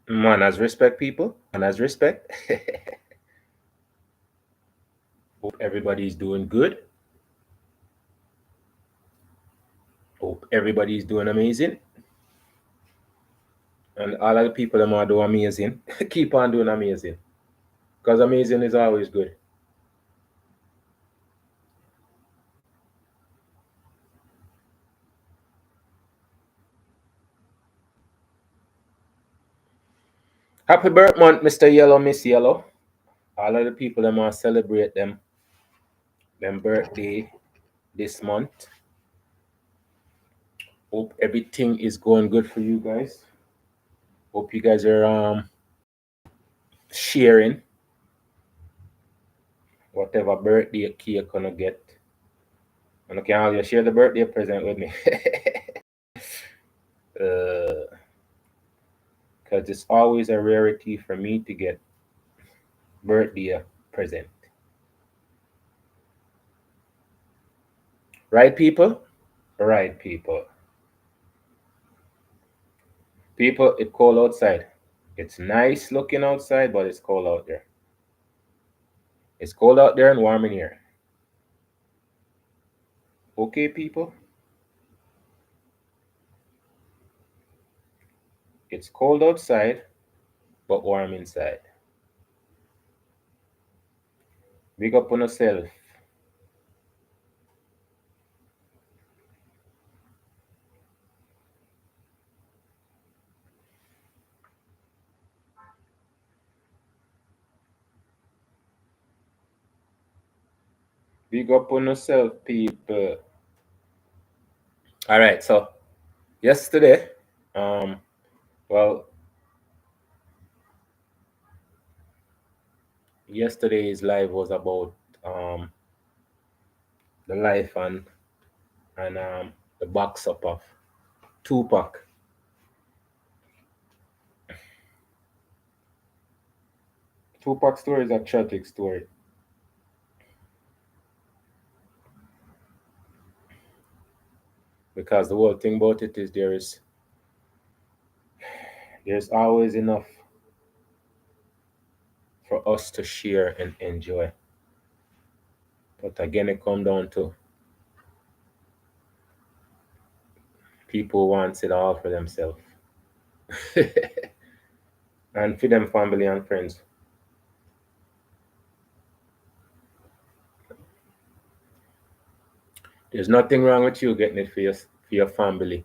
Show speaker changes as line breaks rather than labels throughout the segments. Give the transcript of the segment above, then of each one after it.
Manners respect, people. Manners respect. Hope everybody's doing good. Hope everybody's doing amazing. And all of the people that are doing amazing, keep on doing amazing. Because amazing is always good. Happy birthday month, Mr. Yellow, Miss Yellow. All of the people that want to celebrate them birthday this month. Hope everything is going good for you guys. Hope you guys are sharing whatever birthday cake you're gonna get. And you can always share the birthday present with me. Because it's always a rarity for me to get birthday present. Right, people? Right, people. People, it's cold outside. It's nice looking outside, but it's cold out there. It's cold out there and warm in here. Okay, people? It's cold outside, but warm inside. Big up on yourself. Big up on yourself, people. All right, so yesterday, um, well, yesterday's live was about um, the life and the box up of Tupac. Tupac story is a tragic story because the whole thing about it is there's always enough for us to share and enjoy. But again, it comes down to people wants it all for themselves and for them family and friends. There's nothing wrong with you getting it for your family,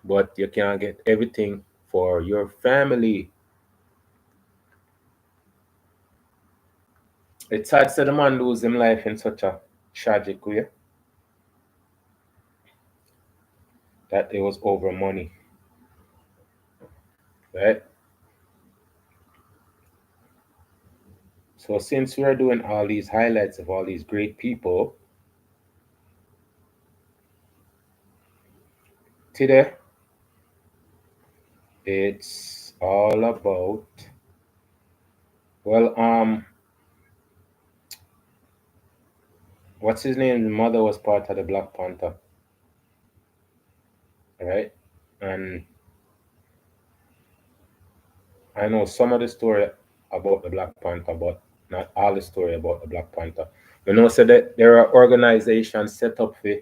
but you can't get everything for your family. It's sad to see the man lose his life in such a tragic way that it was over money, right? So since we are doing all these highlights of all these great people, today it's all about, well, what's his name? His mother was part of the Black Panther, right? And I know some of the story about the Black Panther, but not all the story about the Black Panther. You know, so that there are organizations set up to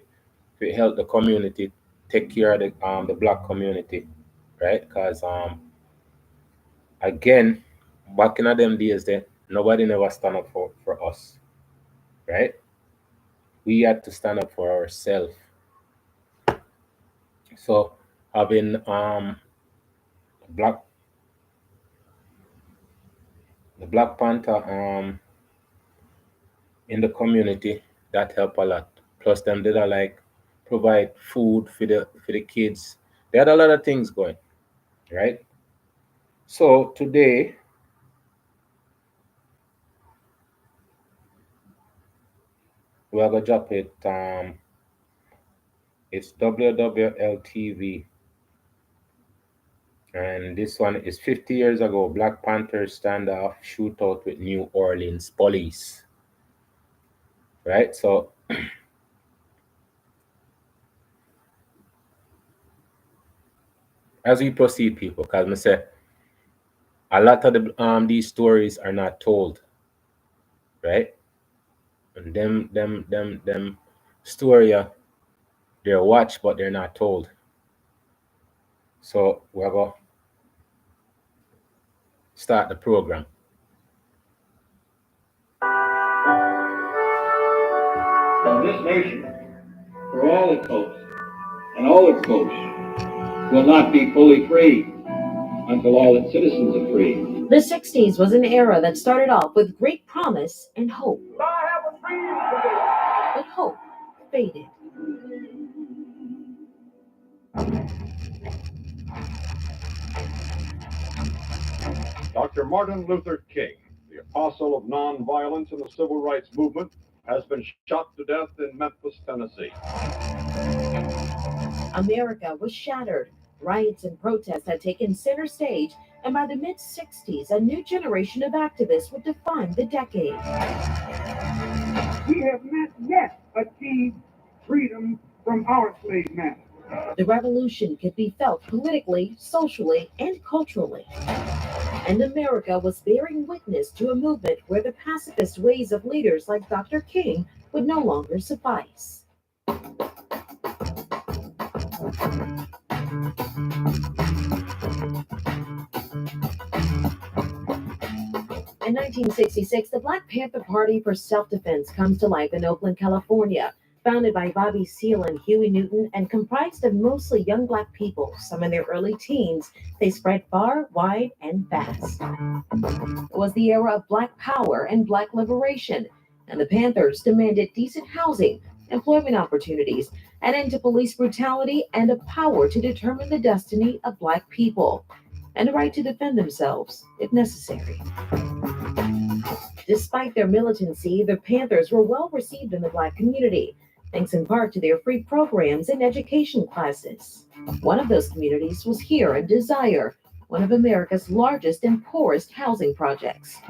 help the community take care of the black community, right? Because again, back in them days, there nobody never stand up for us, right? We had to stand up for ourselves. So having black the Black Panther in the community, that helped a lot. Plus them did like provide food for the kids. They had a lot of things going, right? So today we're gonna drop it. It's WWLTV, and this one is 50 years ago. Black Panther standoff shootout with New Orleans police. Right. So as we proceed, people, because I say A lot of these stories are not told, right? And them story, they're watched, but they're not told. So we're going to start the program.
This nation, for all its hopes and all its hopes, will not be fully free until all its citizens are free.
The 60s was an era that started off with great promise and hope.
I have a dream today.
But hope faded.
Dr. Martin Luther King, the apostle of nonviolence in the civil rights movement, has been shot to death in Memphis, Tennessee.
America was shattered. Riots and protests had taken center stage, and by the mid-60s, a new generation of activists would define the decade.
We have not yet achieved freedom from our slave masters.
The revolution could be felt politically, socially, and culturally. And America was bearing witness to a movement where the pacifist ways of leaders like Dr. King would no longer suffice. In 1966, the Black Panther Party for Self-Defense comes to life in Oakland, California. Founded by Bobby Seale and Huey Newton and comprised of mostly young Black people, some in their early teens, they spread far, wide, and fast. It was the era of Black power and Black liberation, and the Panthers demanded decent housing, employment opportunities, an end to police brutality, and a power to determine the destiny of Black people, and a right to defend themselves if necessary. Despite their militancy, the Panthers were well received in the Black community, thanks in part to their free programs and education classes. One of those communities was here in Desire, one of America's largest and poorest housing projects.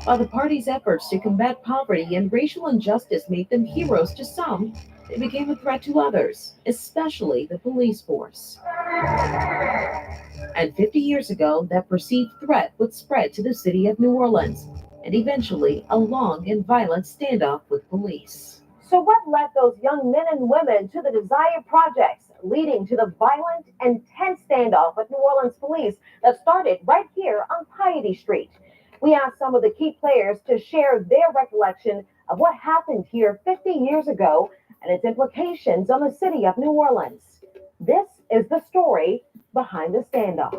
While the party's efforts to combat poverty and racial injustice made them heroes to some, they became a threat to others, especially the police force. And 50 years ago, that perceived threat would spread to the city of New Orleans, and eventually a long and violent standoff with police. So what led those young men and women to the Desire projects, leading to the violent and tense standoff with New Orleans police that started right here on Piety Street? We asked some of the key players to share their recollection of what happened here 50 years ago and its implications on the city of New Orleans. This is the story behind the standoff.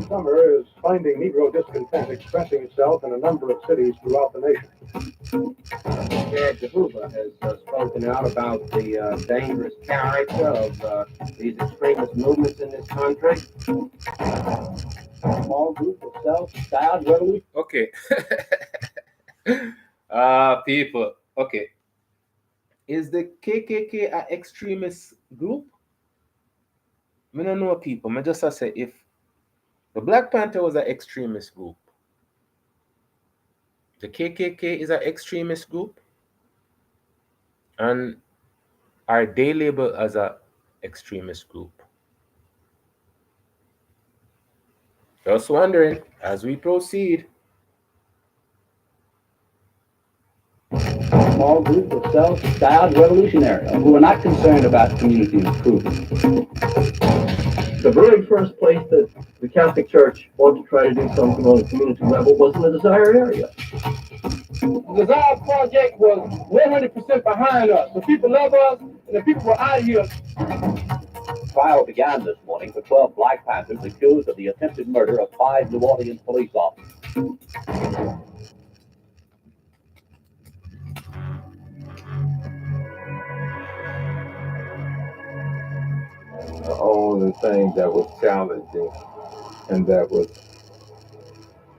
Summer is finding Negro discontent expressing itself in a number of cities throughout the nation.
Jehovah has spoken out about the dangerous character of these extremist movements in this country. Small group of self-styled revolution.
Okay. People. Okay. Is the KKK an extremist group? I don't know people. I just say if the Black Panther was an extremist group, the KKK is an extremist group, and are they labeled as an extremist group? Just wondering as we proceed.
Small group of self-styled revolutionaries who are not concerned about community improvement.
The very first place that the Catholic Church wanted to try to do something on a community level was in the Desire area.
The Desire project was 100% behind us. The people love us, and the people were out here.
Trial began this morning for 12 Black Panthers accused of the attempted murder of 5 New Orleans police officers.
The only thing that was challenging and that was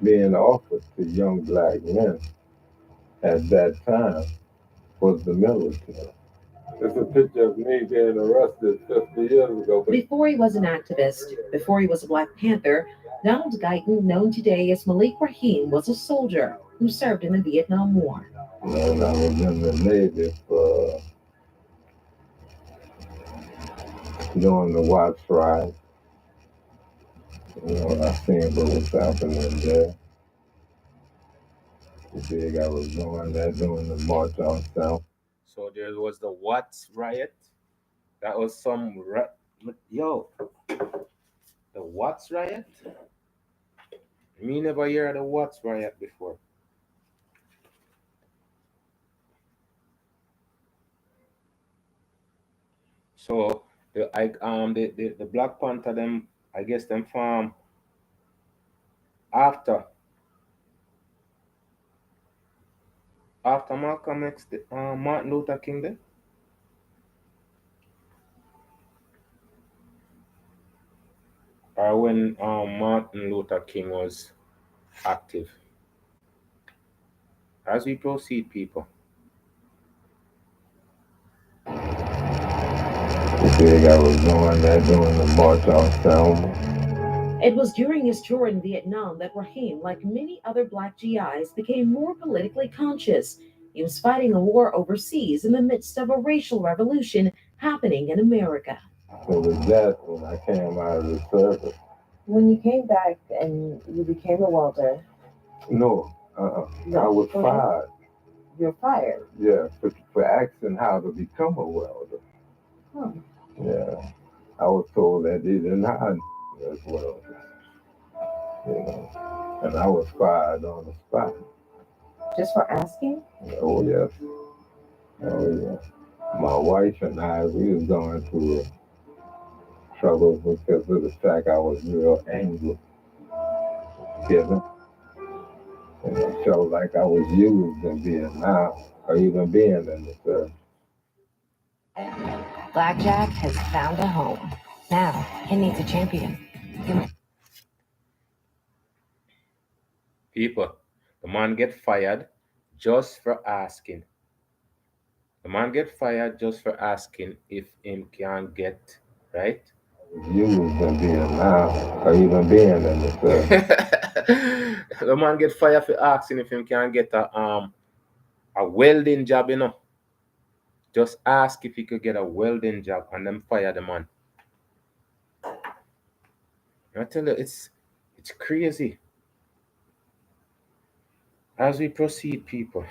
being offered to young Black men at that time was the military. It's a picture of me being arrested 50 years ago.
Before he was an activist, before he was a Black Panther, Donald Guyton, known today as Malik Rahim, was a soldier. who served in the Vietnam War.
And I was in the Navy for doing the watch ride. I seen what was happening there. The big I was going there doing the march on south.
So there was the Watts riot. That was some the Watts riot. Me never hear of the Watts riot before. So the Black Panther them, I guess them form after Malcolm X, Martin Luther King then. Or when Martin Luther King was active. As we proceed, people.
The big I was going there doing the march on Selma.
It was during his tour in Vietnam that Raheem, like many other black GIs, became more politically conscious. He was fighting a war overseas in the midst of a racial revolution happening in America.
So with that, when I came out of the service.
When you came back and you became a welder?
No, I was fired.
You're fired?
Yeah, for asking how to become a welder.
Huh.
Yeah, I was told that they didn't hire as well. And I was fired on the spot.
Just for asking?
Oh yes. Oh yeah. My wife and I, we was going through trouble because of the fact I was real angry. Given. And I felt like I was used in Vietnam or even being in the service.
Blackjack has found a home. Now he needs a champion.
People, the man get fired just for asking. The man get fired just for asking if him can get, right?
Used in Vietnam or even being in the service.
The man get fired for asking if him can get a welding job, Just ask if he could get a welding job and then fire the man. I tell you, it's crazy. As we proceed, people.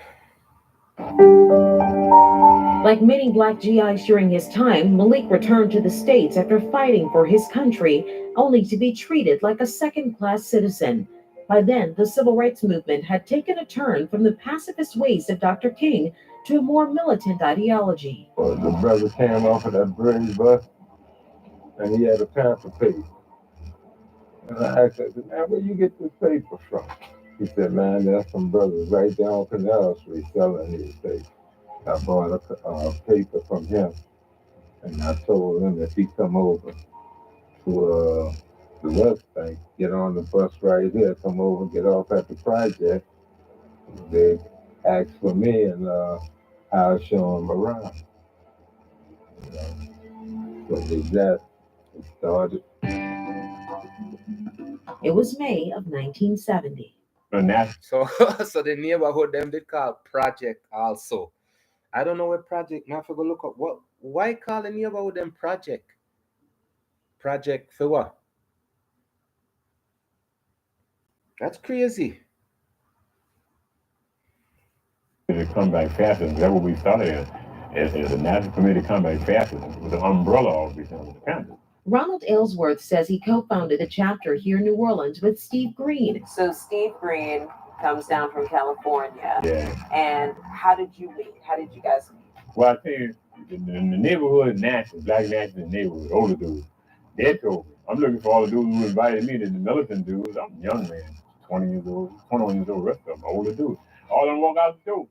Like many black GIs during his time, Malik returned to the States after fighting for his country, only to be treated like a second-class citizen. By then, the civil rights movement had taken a turn from the pacifist ways of Dr. King to a more militant ideology.
The brother came off of that bridge bus, and he had a Panther paper. And I asked him, man, where you get this paper from? He said, man, there's some brothers right down on Canal Street selling these papers. I bought a paper from him, and I told him if he come over to the West Bank, get on the bus right here, come over, get off at the project. They asked for me, and I'll show them around. So with that, it started.
It was May of 1970.
So the neighborhood them did call project also. I don't know what project. Now I forgot look up why call the neighborhood them project? Project for what? That's crazy.
To come back faster. That's what we started as a national committee to come back faster with the umbrella of the Panther.
Ronald Aylesworth says he co-founded the chapter here in New Orleans with Steve Green.
So Steve Green comes down from California.
Yeah.
And how did you meet? How did you guys meet?
Well, I think in the neighborhood, black national neighborhood, older dudes, they told me, I'm looking for all the dudes who invited me, the militant dudes. I'm a young man, 20 years old, 21 years old, rest of them, older dudes. All of them walk out the door.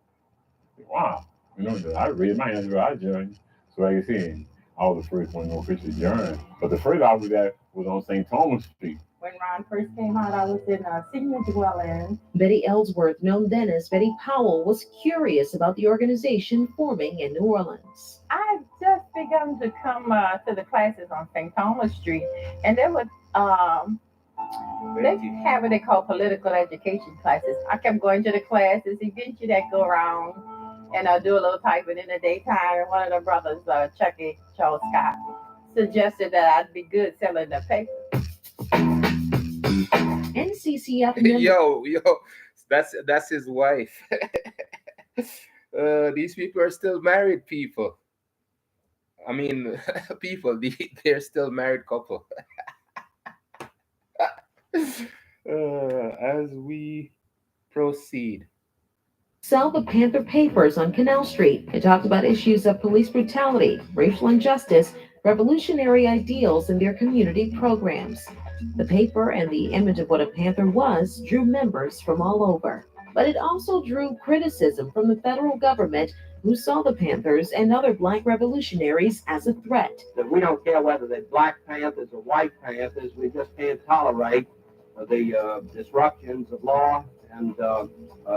Wow. I raised my hands, I joined. So like I said, I was the first one to officially join. But the first I was at was on St. Thomas Street.
When Ron first came out, I was in a senior dwelling.
Betty Ellsworth, known then as Betty Powell, was curious about the organization forming in New Orleans.
I just begun to come to the classes on St. Thomas Street, and there was They have what they call political education classes. I kept going to the classes. Eventually, that go around and I'll do a little typing in the daytime. And one of the brothers, Chucky Charles Scott, suggested that I'd be good selling the paper.
NCCF member.
Yo, that's his wife. These people are still married people. I mean, they're still married couple. As we proceed.
Sell the Panther papers on Canal Street. It talked about issues of police brutality, racial injustice, revolutionary ideals in their community programs. The paper and the image of what a Panther was drew members from all over. But it also drew criticism from the federal government, who saw the Panthers and other black revolutionaries as a threat.
That we don't care whether they're black Panthers or white Panthers, we just can't tolerate the disruptions of law and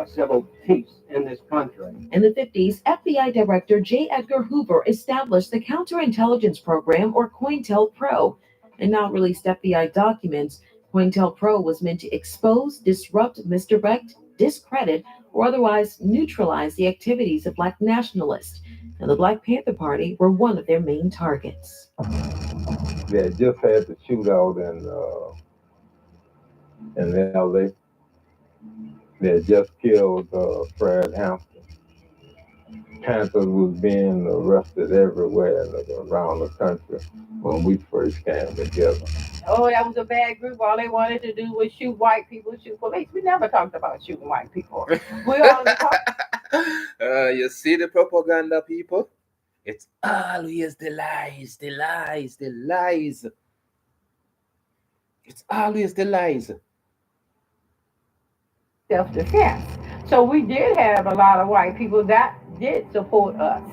civil peace in this country.
In the 50s, FBI Director J. Edgar Hoover established the Counterintelligence Program, or COINTELPRO. In now released FBI documents, COINTELPRO was meant to expose, disrupt, misdirect, discredit, or otherwise neutralize the activities of black nationalists, and the Black Panther Party were one of their main targets.
They had just had the shootout in LA. They had just killed Fred Hampton. Panthers was being arrested everywhere around the country when we first came together.
Oh, that was a bad group. All they wanted to do was shoot white people, shoot police. We never talked about shooting white people. We always talked.
You see the propaganda, people? It's always the lies, the lies, the lies. It's always the lies.
Self-defense. So we did have a lot of white people that did support us,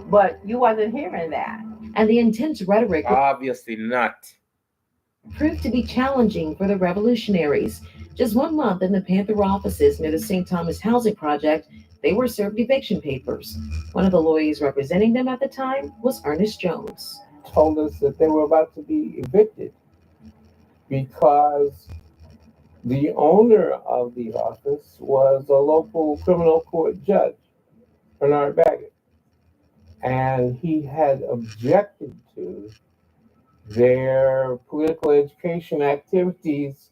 but you wasn't hearing that.
And the intense rhetoric
Obviously not.
Proved to be challenging for the revolutionaries. Just 1 month in the Panther offices near the St. Thomas Housing Project, they were served eviction papers. One of the lawyers representing them at the time was Ernest Jones.
Told us that they were about to be evicted because the owner of the office was a local criminal court judge, Bernard Baggett, and he had objected to their political education activities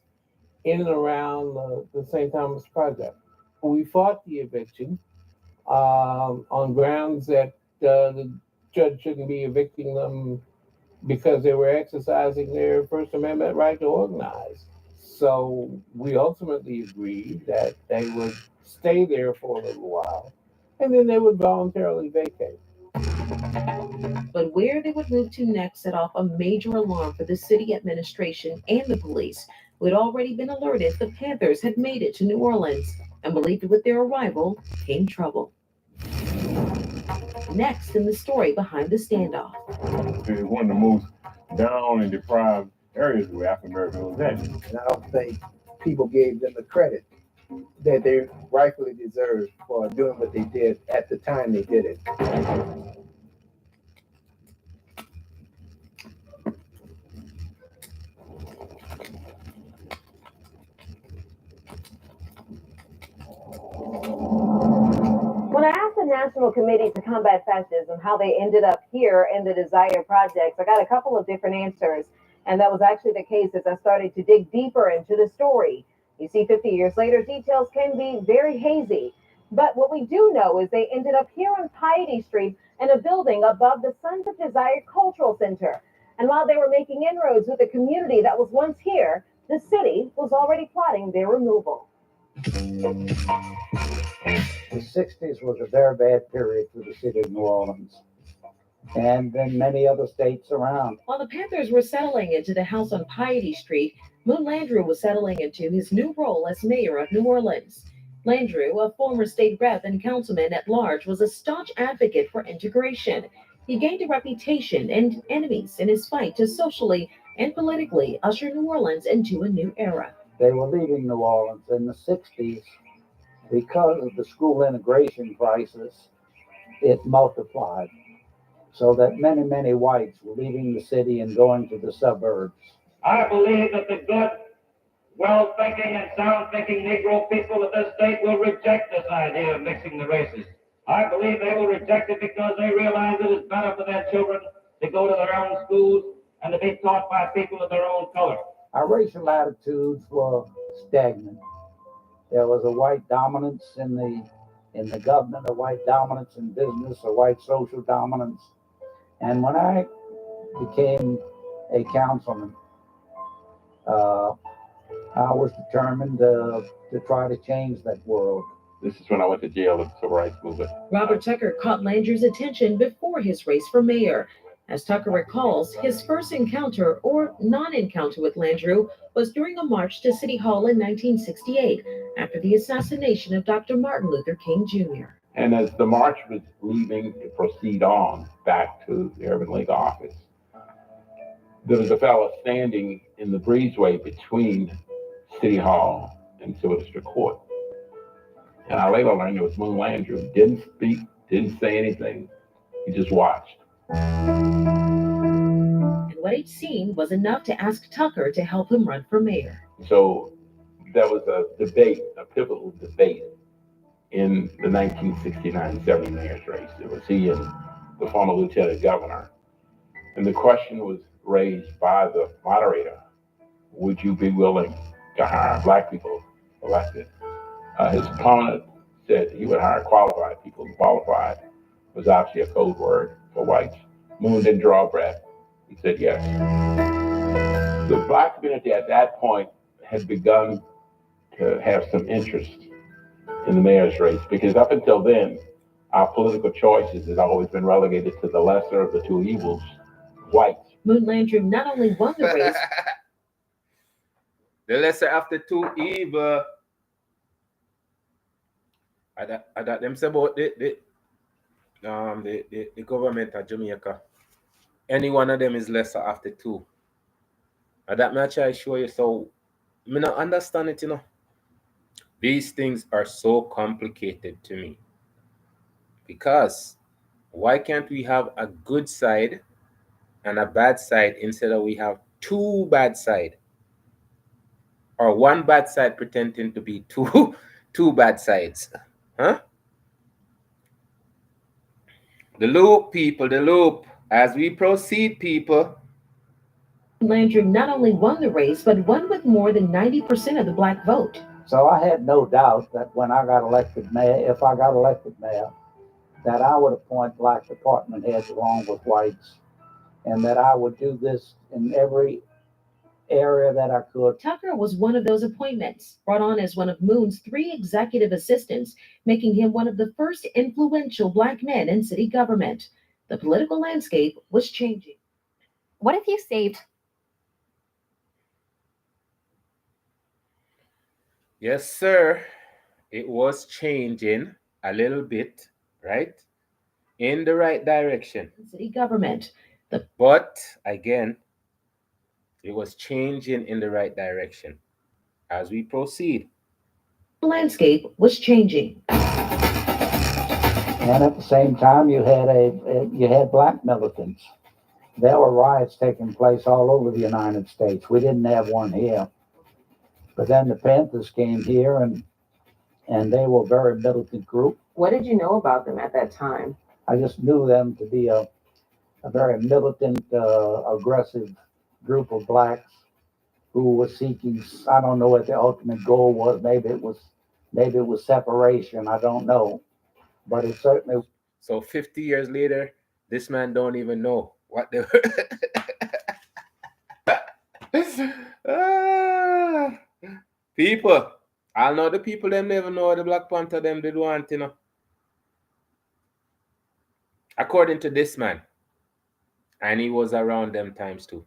in and around the St. Thomas Project. We fought the eviction on grounds that the judge shouldn't be evicting them because they were exercising their First Amendment right to organize. So we ultimately agreed that they would stay there for a little while and then they would voluntarily vacate.
But where they would move to next set off a major alarm for the city administration and the police, who had already been alerted the Panthers had made it to New Orleans and believed with their arrival came trouble. Next in the story behind the standoff.
It's one of the most down and deprived areas where African Americans was at.
And I don't think people gave them the credit that they rightfully deserved for doing what they did at the time they did it.
When I asked the National Committee to Combat Fascism how they ended up here in the Desire Projects, I got a couple of different answers. And that was actually the case as I started to dig deeper into the story. You see, 50 years later, details can be very hazy. But what we do know is they ended up here on Piety Street in a building above the Sons of Desire Cultural Center. And while they were making inroads with the community that was once here, the city was already plotting their removal.
The 60s was a very bad period for the city of New Orleans and then many other states around.
While the Panthers were settling into the house on Piety Street, Moon Landrieu was settling into his new role as mayor of New Orleans. Landrieu, a former state rep and councilman at large, was a staunch advocate for integration. He gained a reputation and enemies in his fight to socially and politically usher New Orleans into a new era.
They were leaving New Orleans in the 60s because of the school integration crisis. It multiplied so that many, many whites were leaving the city and going to the suburbs.
I believe that the good Well-thinking and sound-thinking Negro people of this state will reject this idea of mixing the races. I believe they will reject it because they realize it is better for their children to go to their own schools and to be taught by people of their own color.
Our racial attitudes were stagnant. There was a white dominance in the government, a white dominance in business, a white social dominance. And when I became a councilman, I was determined to try to change that world.
This is when I went to jail in the Civil Rights Movement.
Robert Tucker caught Landrieu's attention before his race for mayor. As Tucker recalls, his first encounter or non-encounter with Landrieu was during a march to City Hall in 1968 after the assassination of Dr. Martin Luther King Jr.
And as the march was leaving to proceed on back to the Urban League office, there was a fellow standing in the breezeway between City Hall and Civil District Court. And I later learned it was Moon Landrieu. Didn't speak, didn't say anything. He just watched.
And what he'd seen was enough to ask Tucker to help him run for mayor.
So there was a debate, a pivotal debate in the 1969-70 mayor's race. It was he and the former lieutenant governor. And the question was raised by the moderator: would you be willing to hire black people elected? His opponent said he would hire qualified people. Qualified was obviously a code word for whites. Moon didn't draw a breath. He said yes. The black community at that point had begun to have some interest in the mayor's race, because up until then, our political choices had always been relegated to the lesser of the two evils, whites.
Moon Landrieu not only won the race,
the lesser of the two evil. I that them say about the government of Jamaica. Any one of them is lesser of the two. And that match I show you, so I don't understand it, you know. These things are so complicated to me. Because why can't we have a good side and a bad side instead of we have two bad sides? Or one bad side pretending to be two bad sides. Huh? The loop, people, the loop. As we proceed, people.
Landrieu not only won the race, but won with more than 90% of the black vote.
So I had no doubt that when I got elected mayor, if I got elected mayor, that I would appoint black department heads along with whites, and that I would do this in every area that I could.
Tucker was one of those appointments, brought on as one of Moon's 3 executive assistants, making him one of the first influential black men in city government. The political landscape was changing.
What if you saved?
Yes, sir. It was changing a little bit, right? In the right direction.
City government.
But again, it was changing in the right direction. As we proceed,
the landscape was changing.
And at the same time, you had black militants. There were riots taking place all over the United States. We didn't have one here. But then the Panthers came here, and they were a very militant group.
What did you know about them at that time?
I just knew them to be a very militant, aggressive group of blacks who were seeking, I don't know what the ultimate goal was. Maybe it was separation. I don't know. But it certainly.
So 50 years later, this man don't even know what they were. People, I know the people them never know the Black Panther them did want, you know. According to this man. And he was around them times too.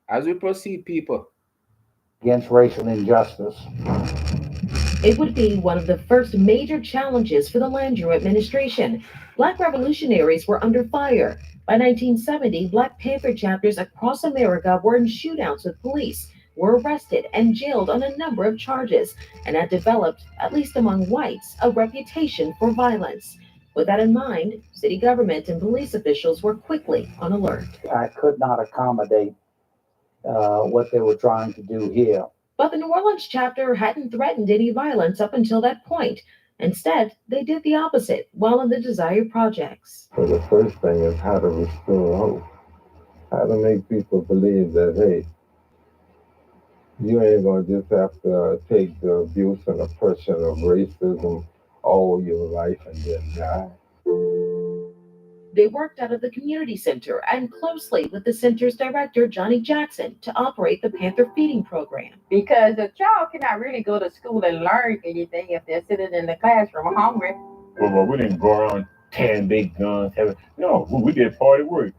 As we proceed, people.
Against racial injustice.
It would be one of the first major challenges for the Landrieu administration. Black revolutionaries were under fire. By 1970, Black Panther chapters across America were in shootouts with police, were arrested and jailed on a number of charges, and had developed, at least among whites, a reputation for violence. With that in mind, city government and police officials were quickly on alert.
I could not accommodate what they were trying to do here.
But the New Orleans chapter hadn't threatened any violence up until that point. Instead, they did the opposite while in the Desire projects.
So the first thing is how to restore hope, how to make people believe that, hey, you ain't gonna just have to take the abuse and oppression of racism all your life and then die.
They worked out of the community center and closely with the center's director, Johnny Jackson, to operate the Panther feeding program.
Because the child cannot really go to school and learn anything if they're sitting in the classroom hungry.
Well, we didn't go around tearing big guns. No, we did party work,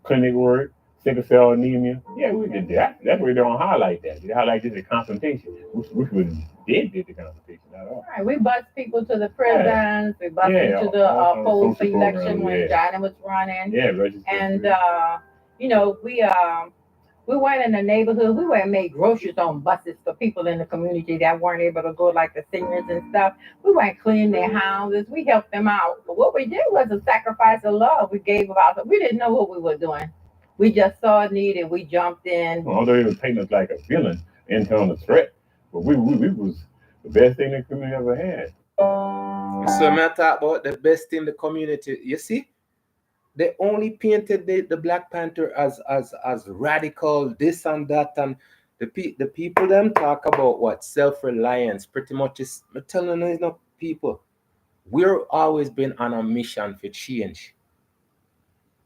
clinic work, sickle cell anemia. Yeah, we did that. That's why they don't highlight that. They highlight this as confrontation, which was did the confrontation at all.
Right, we bus people to the prisons. We bus them to the polls election when Johnny was running.
Yeah, register.
And you know, we went in the neighborhood. We went and made groceries on buses for people in the community that weren't able to go, like the seniors and stuff. We went clean their houses. We helped them out. But what we did was a sacrifice of love. We gave about it. We didn't know what we were doing. We just saw a need and we jumped in.
Although it was painting us like a villain, internal threat, but we was the best thing the community ever had.
So I'm not talking about the best in the community. You see, they only painted the Black Panther as radical, this and that, and the people them talk about what self-reliance. Pretty much is. I'm telling you, it's not people. We're always been on a mission for change,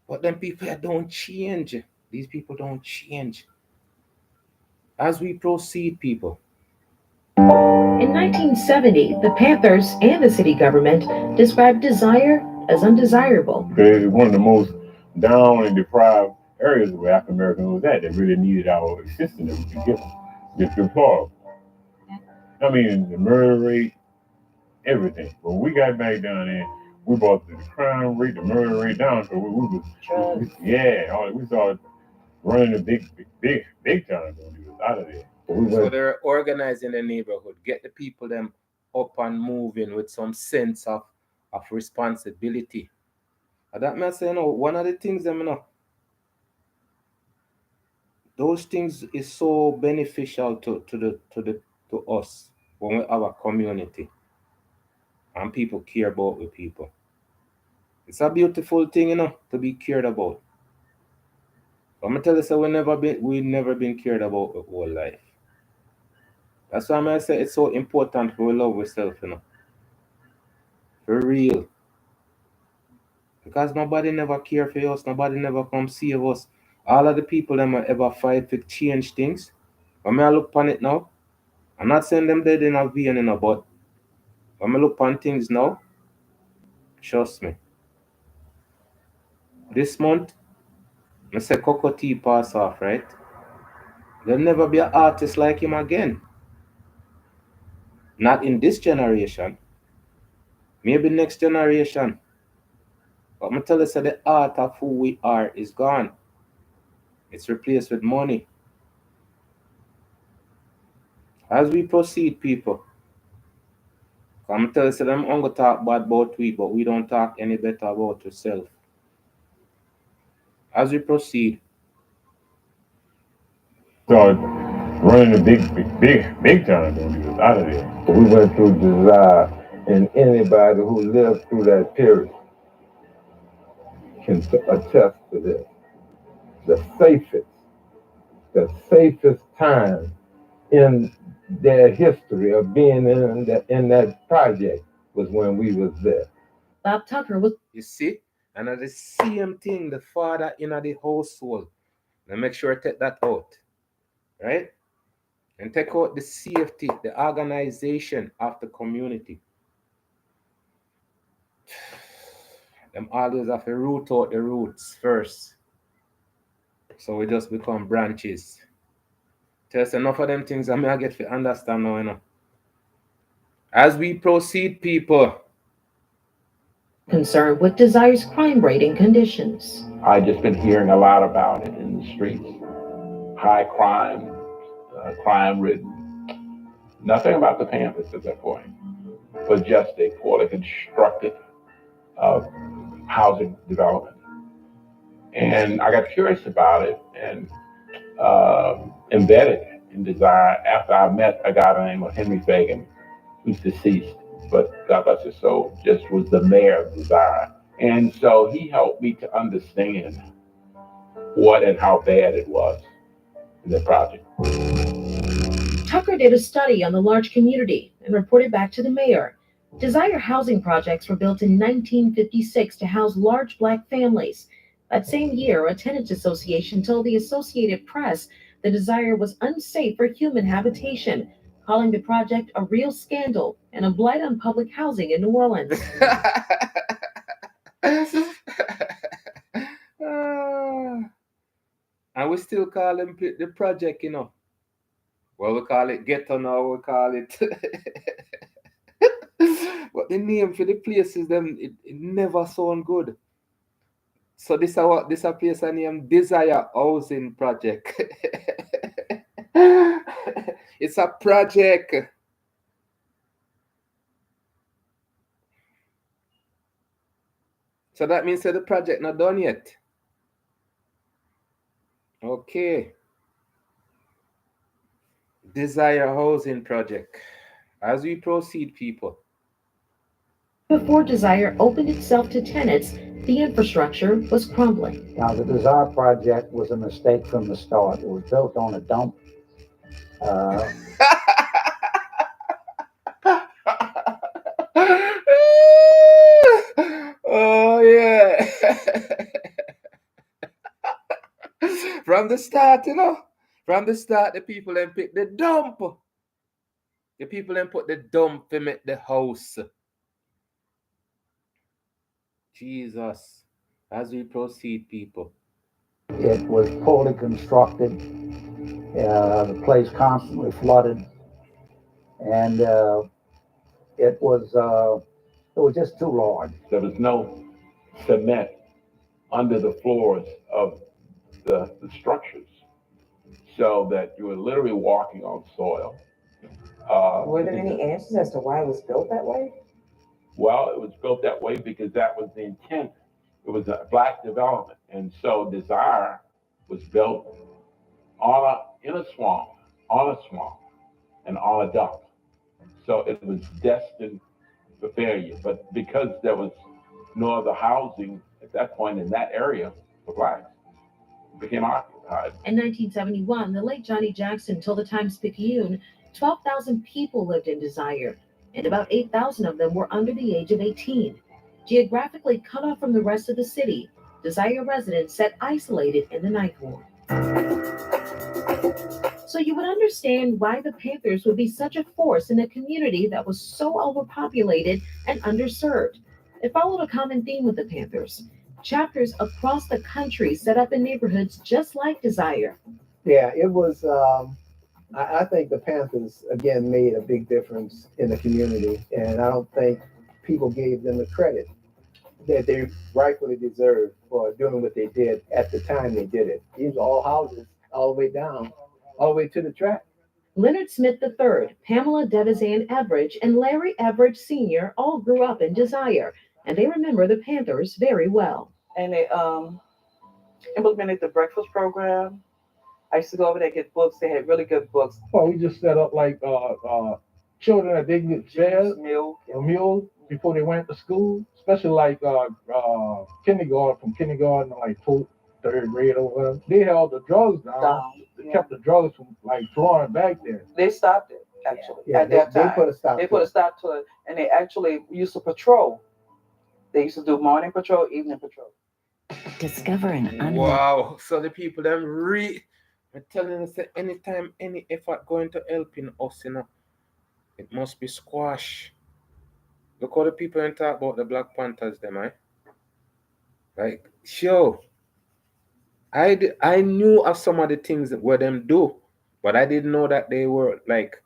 but then people don't change. These people don't change. As we proceed, people.
In 1970, the Panthers and the city government described Desire as undesirable.
It's one of the most down and deprived areas where African Americans was at that really needed our assistance that we could give them. Just deplorable. I mean, the murder rate, everything. But when we got back down there, we brought the crime rate, the murder rate down. So we started running a big time out of there.
So they're organizing the neighborhood, get the people them up and moving with some sense of responsibility. And that means, one of the things those things is so beneficial to us when we have a community and people care about the people. It's a beautiful thing, to be cared about. I'm gonna tell you, so we never been cared about the whole life. That's why I say it's so important for we love ourselves, for real. Because nobody never care for us, nobody never come save us. All of the people that ever fight to change things, when I look upon it now, I'm not saying them dead in a vein, but when I look upon things now, trust me. This month, I say Cocoa Tea pass off, right? There'll never be an artist like him again. Not in this generation. Maybe next generation. But I'm telling you, so the art of who we are is gone. It's replaced with money. As we proceed, people, I'm telling you, so I'm going to talk bad about we, but we don't talk any better about yourself. As we proceed,
started running a big time out of there.
We went through Desire, and anybody who lived through that period can attest to this. The safest time in their history of being in that project was when we was there.
Bob Tucker was.
You see, and at the same thing, the father in the household. Now make sure I take that out, right? And take out the safety, the organization of the community. Them always have to root out the roots first. So we just become branches. There's enough of them things I get to understand now, As we proceed, people.
Concerned with Desire's crime rate and conditions.
I just been hearing a lot about it in the streets. High crime, crime-ridden. Nothing about the Panthers at that point, but just a poorly constructed housing development. And I got curious about it and embedded in Desire after I met a guy named Henry Fagan, who's deceased, but God bless his soul, just was the mayor of Desire. And so he helped me to understand what and how bad it was in the project.
Tucker did a study on the large community and reported back to the mayor. Desire housing projects were built in 1956 to house large black families. That same year, a tenants association told the Associated Press the Desire was unsafe for human habitation, calling the project a real scandal and a blight on public housing in New Orleans.
And we still call them the project, you know. Well, we call it ghetto now, we call it. But the name for the places, them, it never sound good. So this a place I name Desire Housing Project. It's a project. So that means that the project not done yet. Okay. Desire Housing Project. As we proceed, people.
Before Desire opened itself to tenants, the infrastructure was crumbling.
Now, the Desire project was a mistake from the start. It was built on a dump.
Oh yeah. From the start, you know. From the start, the people then pick the dump. The people then put the dump to make the house. Jesus. As we proceed, people.
It was poorly constructed. The place constantly flooded, and it was just too large.
There was no cement under the floors of the structures, so that you were literally walking on soil.
Were there any answers as to why it was built that way?
Well, it was built that way because that was the intent. It was a black development, and so Desire was built in a swamp, and on a dump. So it was destined for failure. But because there was no other housing at that point in that area for blacks, it became occupied.
In 1971, the late Johnny Jackson told the Times-Picayune 12,000 people lived in Desire, and about 8,000 of them were under the age of 18. Geographically cut off from the rest of the city, Desire residents sat isolated in the ninth ward. So you would understand why the Panthers would be such a force in a community that was so overpopulated and underserved. It followed a common theme with the Panthers. Chapters across the country set up in neighborhoods just like Desire.
Yeah, it was. I think the Panthers again made a big difference in the community, and I don't think people gave them the credit that they rightfully deserved for doing what they did at the time they did it. These are all houses all the way down, all the way to the track.
Leonard Smith III, Pamela Devizan Everidge, and Larry Everidge Sr. all grew up in Desire, and they remember the Panthers very well.
And they implemented the breakfast program. I used to go over there and get books. They had really good books.
Well, we just set up like children that didn't get fed a meal before they went to school, especially like kindergarten, from kindergarten to like third grade or whatever. They held the drugs down. They kept the drugs from like flowing back there.
They stopped it actually at that time. They put a stop to it, and they actually used to patrol. They used to do morning patrol, evening patrol.
Discover an
Wow. So the people them I'm telling us that anytime any effort going to helping us, you know, it must be squash. Look how the people ain't talk about the Black Panthers, them, eh? Like, sure. I knew of some of the things that were them do, but I didn't know that they were like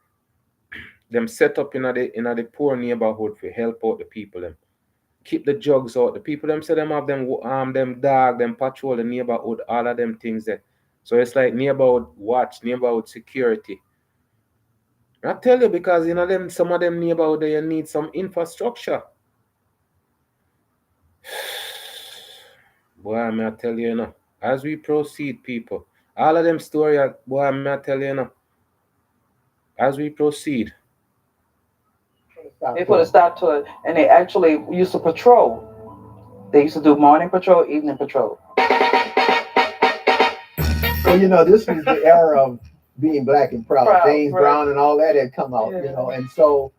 them set up in the poor neighborhood to help out the people them. Keep the drugs out. The people them say them have them dog, them patrol the neighborhood, all of them things there. So it's like neighborhood watch, neighborhood security. I tell you, because you know them some of them neighborhood they need some infrastructure. Boy, I tell you, you know, as we proceed, people, all of them story, boy, I tell you, you know, As we proceed,
They put a stop to it, and they actually used to patrol. They used to do morning patrol, evening patrol.
Well, you know, this was the era of being black and proud. James
Right.
Brown and all that had come out,
Yeah.
you know, and so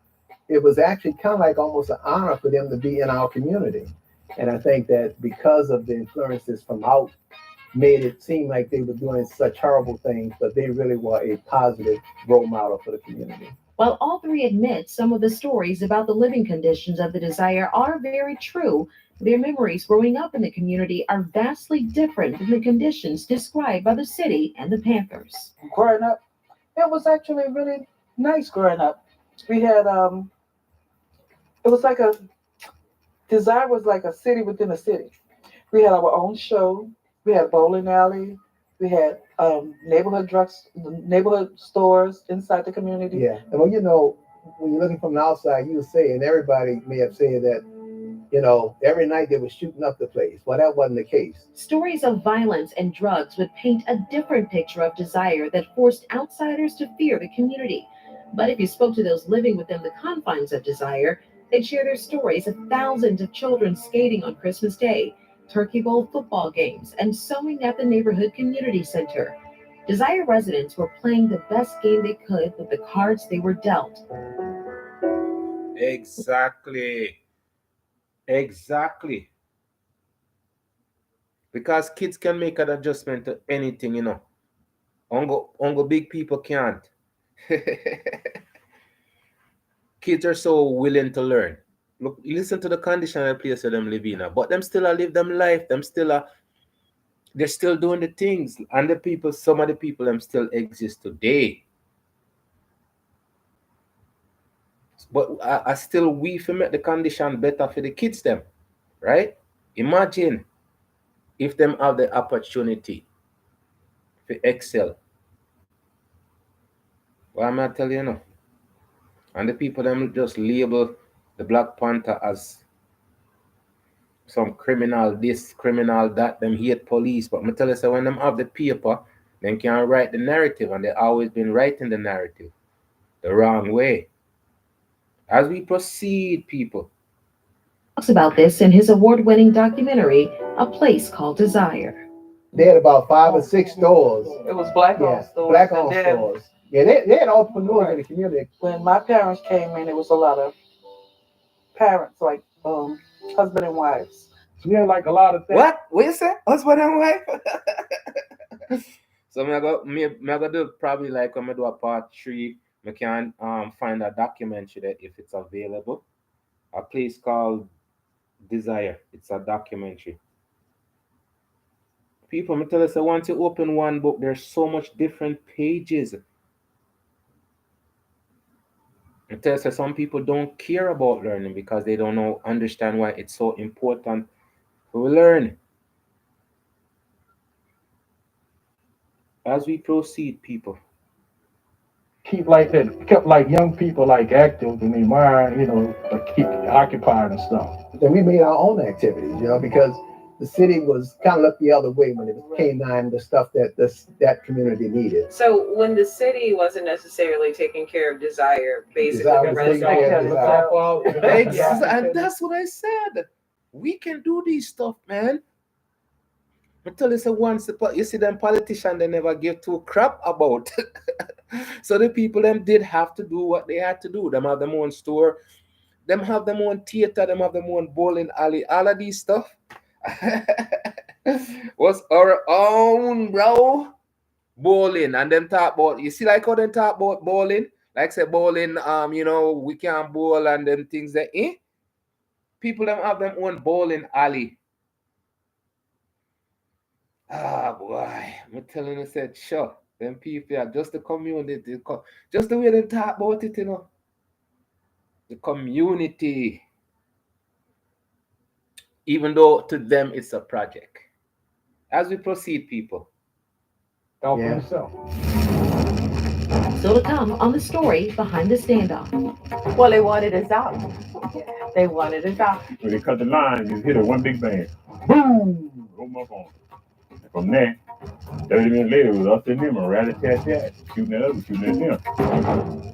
it was actually kind of like almost an honor for them to be in our community. And I think that because of the influences from out, made it seem like they were doing such horrible things, but they really were a positive role model for the community.
While all three admit some of the stories about the living conditions of the Desire are very true, their memories growing up in the community are vastly different than the conditions described by the city and the Panthers.
Growing up, it was actually really nice growing up. We had it was like Desire was like a city within a city. We had our own show. We had a bowling alley. We had neighborhood stores inside the community.
Yeah, and well, you know, when you're looking from the outside, you would say, and everybody may have said that, you know, every night they were shooting up the place. Well, that wasn't the case.
Stories of violence and drugs would paint a different picture of Desire that forced outsiders to fear the community. But if you spoke to those living within the confines of Desire, they'd share their stories of thousands of children skating on Christmas Day, Turkey Bowl football games, and sewing at the neighborhood community center. Desire residents were playing the best game they could with the cards they were dealt.
exactly. Because kids can make an adjustment to anything, you know. Ongo big people can't. Kids are so willing to learn. Look, listen to the condition and place where them live in, but them still live them life. They're still doing the things, and some of the people them still exist today. But I still we for make the condition better for the kids them, right? Imagine if them have the opportunity to excel. Well, I'm not telling you now. And the people them just label the Black Panther as some criminal this, criminal that, them hate police. But I tell you, so when them have the paper, them can write the narrative, and they always been writing the narrative the wrong way. As we proceed, people.
Talks about this in his award-winning documentary, A Place Called Desire.
They had about 5 or 6 stores.
It was black-owned stores.
Black-owned stores. Yeah, they had entrepreneurs in the community.
When my parents came in, it was a lot of parents, like husband and wives.
So we had like a lot of things.
What? What you say? Husband and wife? So I go do probably like when I do a part 3, I can find a documentary that if it's available. A place called Desire. It's a documentary. People, I tell us, once you open one book, there's so much different pages. I tell us, some people don't care about learning because they don't understand why it's so important to learn. As we proceed, people.
Kept like young people like active and their mind, you know, keep occupied and stuff.
Then we made our own activities, you know, because the city was kind of looked the other way when it came down to stuff that community needed.
So when the city wasn't necessarily taking care of Desire, basically,
and that's what I said. We can do this stuff, man. I tell you, so once you see them politicians, they never give two crap about. So the people them did have to do what they had to do. Them have their own store, them have their own theater, them have their own bowling alley, all of these stuff was our own, bro. Bowling, and them talk about, you see like how they talk about bowling, like say bowling, you know, we can bowl and them things that people them have their own bowling alley. Ah, boy, I'm telling you, said, sure, them people are just the community, just the way they talk about it, you know. The community, even though to them it's a project. As we proceed, people.
Help yourself.
Still to come on the story behind the standoff.
Well, they wanted us out. They wanted us out.
When they cut the line, you hit it one big bang. Boom! Roll my phone. From there, 30 minutes later, it was us and them, a rat-a-tat-tat, shooting at us, shooting at them.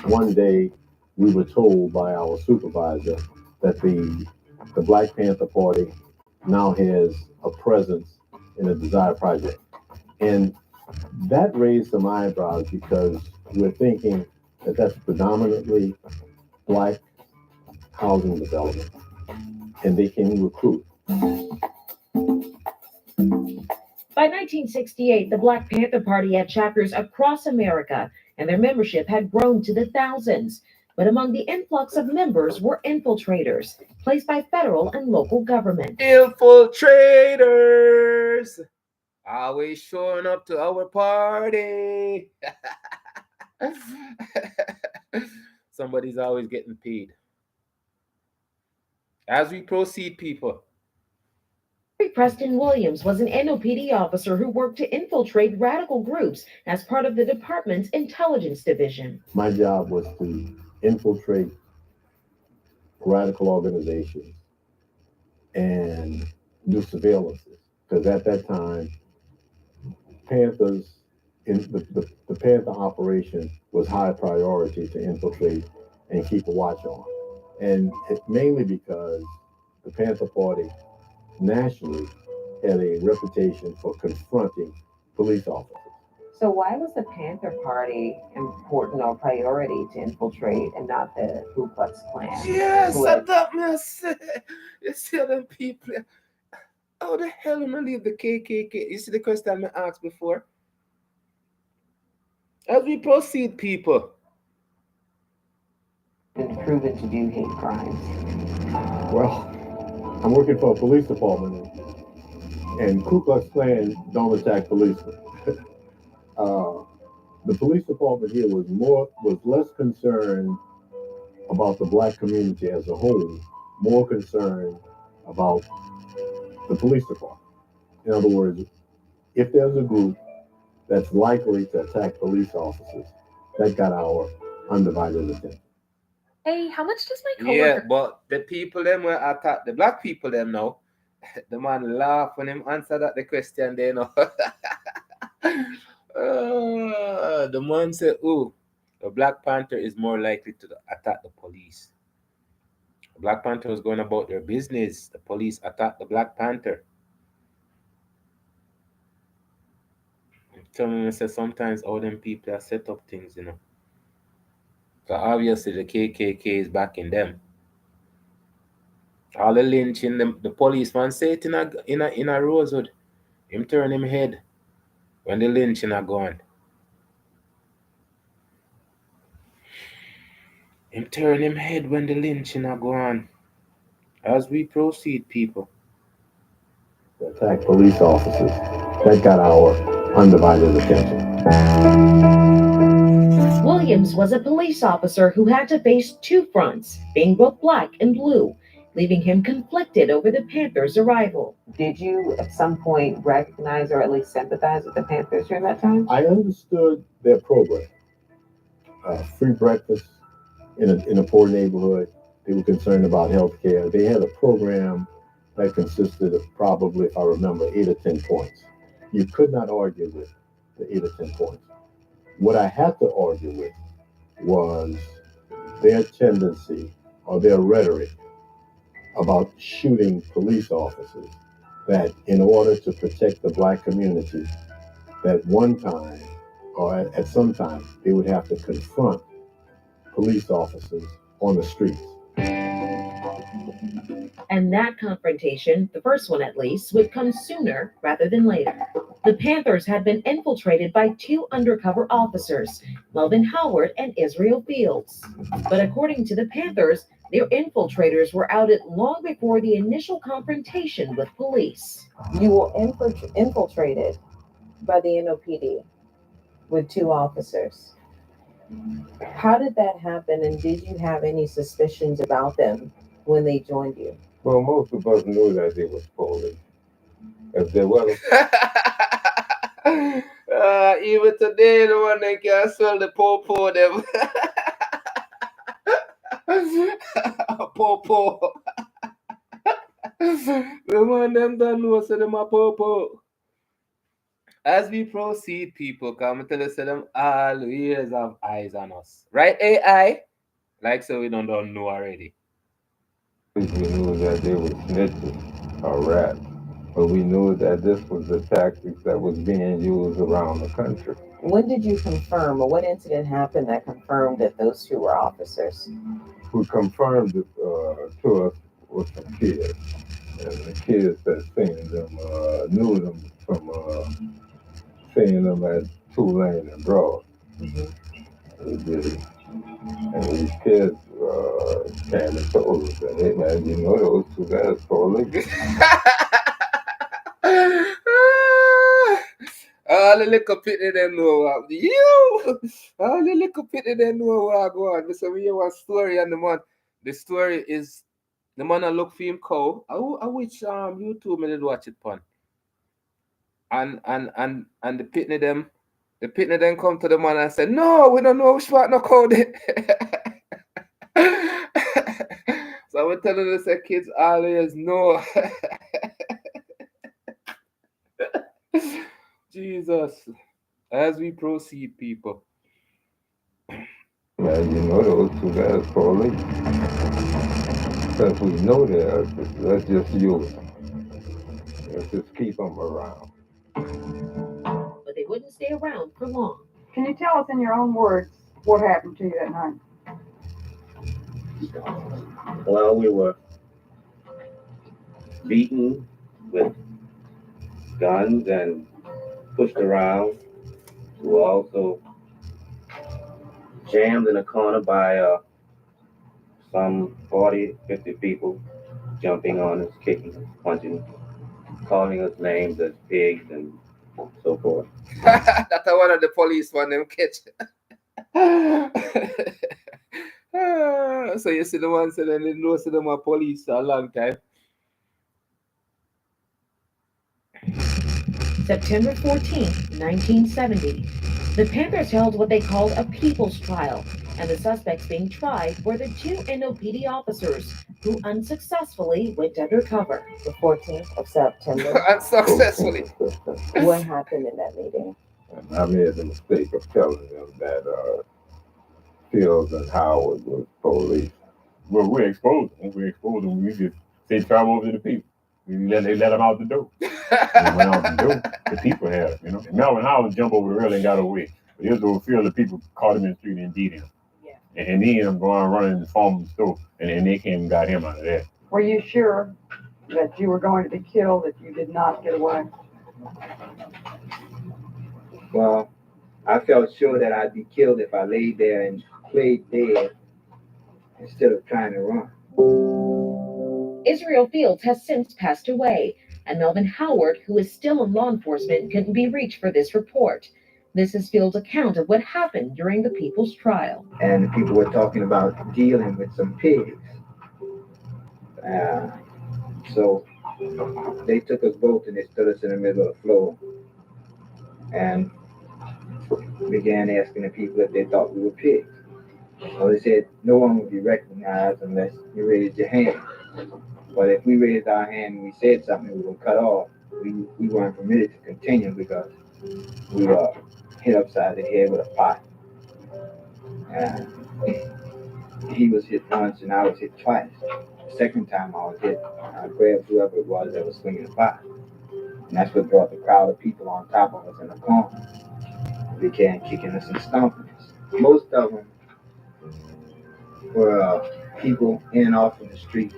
One day, we were told by our supervisor that the Black Panther Party now has a presence in the Desire Project. And that raised some eyebrows because we're thinking that that's predominantly Black housing development, and they can recruit.
By 1968, the Black Panther Party had chapters across America, and their membership had grown to the thousands. But among the influx of members were infiltrators, placed by federal and local government.
Infiltrators! Always showing up to our party. Somebody's always getting paid. As we proceed, people.
Preston Williams was an NOPD officer who worked to infiltrate radical groups as part of the department's intelligence division.
My job was to infiltrate radical organizations and do surveillances, because at that time, Panthers, the Panther operation was high priority to infiltrate and keep a watch on. And it's mainly because the Panther Party nationally had a reputation for confronting police officers.
So why was the Panther Party important or priority to infiltrate and not the Ku Klux Klan?
Yes, I thought me say. You see them people. How the hell am I leave the KKK? You see the question I asked before? As we proceed, people.
Been proven to do hate crimes.
Well, I'm working for a police department, and Ku Klux Klan don't attack policemen. The police department here was less concerned about the Black community as a whole, more concerned about the police department. In other words, if there's a group that's likely to attack police officers, that got our undivided attention.
Hey, how much does my
Yeah,
coworker?
but the people them will attack the Black people them now. The man laugh when him answer that the question they know. The man said, "Oh, the Black Panther is more likely to attack the police." The Black Panther was going about their business. The police attacked the Black Panther. I'm telling you, sometimes all them people are set up things, you know. So obviously the KKK is backing them. All the lynching, the policeman say it in a Rosewood. Him turn him head when the lynching are gone. Him turn him head when the lynching are gone. As we proceed, people.
Attack police officers, that got our undivided attention.
Williams was a police officer who had to face two fronts, being both Black and blue, leaving him conflicted over the Panthers' arrival. Did you at some point recognize or at least sympathize with the Panthers during that time?
I understood their program. Free breakfast in a poor neighborhood. They were concerned about health care. They had a program that consisted of probably, if I remember, 8 or 10 points. You could not argue with the 8 or 10 points. What I had to argue with was their tendency or their rhetoric about shooting police officers, that in order to protect the Black community, that one time or at some time they would have to confront police officers on the streets.
And that confrontation, the first one at least, would come sooner rather than later. The Panthers had been infiltrated by two undercover officers, Melvin Howard and Israel Fields. But according to the Panthers, their infiltrators were outed long before the initial confrontation with police. You were infiltrated by the NOPD with two officers. How did that happen, and did you have any suspicions about them when they joined you?
Well, most of us knew that they was police. If they were,
Even today, the one they can smell the po them. Po. The man them don't know, so them a po. As we proceed, people, come tell us them always have eyes on us. Right, AI? Like so we don't know already.
We knew that they were snitches or rats, but we knew that this was the tactics that was being used around the country.
When did you confirm, or what incident happened that confirmed that those two were officers?
Who confirmed it to us was some kids, and the kids that seen them knew them from seeing them at Tulane and Broad. And these kids came and told us that, hey man, you know those two guys police.
All the little pity they know what you. All the little pity they know what go on. So we have a story on the man. The story is the man I look for him cow. I which YouTube me did watch it pon. And the pitney them come to the man and say, no, we don't know which part no code it. So I'm telling them, say kids always know. Jesus. As we proceed, people.
Man, you know those two guys police. Since we know they're, let's just use them. Let's just keep them around.
But they wouldn't stay around for long.
Can you tell us in your own words what happened to you that night?
Well, we were beaten with guns and pushed around. We were also jammed in a corner by some 40, 50 people jumping on us, kicking us, punching us, calling us names as pigs and so forth.
That's one of the police one them catch. So you see the ones that they know see them are police a long time.
September 14th, 1970. The Panthers held what they called a people's trial, and the suspects being tried were the two NOPD officers who unsuccessfully went undercover.
The 14th of September.
Unsuccessfully.
What happened in that meeting?
And I made the mistake of telling them that Fields and Howard was police.
Well, we exposed them. We just say travel over to the people. They let them out the door. They went out the door. The people had him, you know. And Melvin Howard jumped over the rail and got away. But Israel Field, the people caught him in the street and beat him. Yeah. And he ended up going running and forming the store. And then they came and got him out of there.
Were you sure that you were going to be killed if you did not get away?
Well, I felt sure that I'd be killed if I laid there and played dead instead of trying to run.
Israel Fields has since passed away, and Melvin Howard, who is still in law enforcement, couldn't be reached for this report. This is Fields' account of what happened during the people's trial.
And the people were talking about dealing with some pigs. So they took us both and they stood us in the middle of the floor and began asking the people if they thought we were pigs. So they said no one would be recognized unless you raised your hand. But if we raised our hand and we said something we were cut off, we weren't permitted to continue because we were hit upside the head with a pot. He was hit once and I was hit twice. The second time I was hit, I grabbed whoever it was that was swinging the pot. And that's what brought the crowd of people on top of us in the corner. They began kicking us and stomping us. Most of them were people in and off of the streets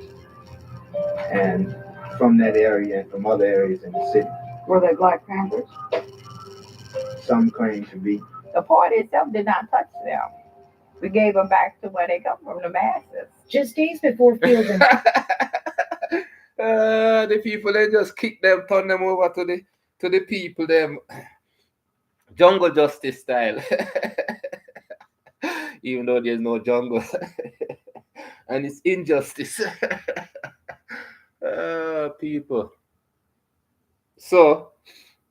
and from that area and from other areas in the city.
Were they Black Panthers?
Some claim to be.
The party itself did not touch them. We gave them back to where they come from, the masses.
Just days before Fields and
the people, they just kick them, turn them over to the people, them jungle justice style. Even though there's no jungle. And it's injustice. People. So,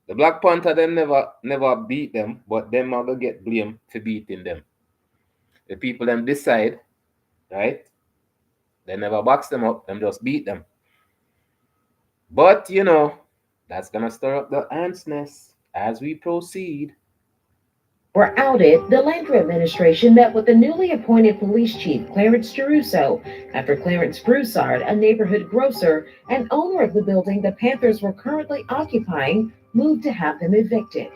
The Black Panther them never beat them, but them are gonna get blamed for beating them. The people them decide, right? They never box them up, them just beat them. But you know, that's gonna stir up the ants nest as we proceed.
Were outed, the Landry administration met with the newly appointed police chief, Clarence Geruso, after Clarence Broussard, a neighborhood grocer and owner of the building the Panthers were currently occupying, moved to have them evicted.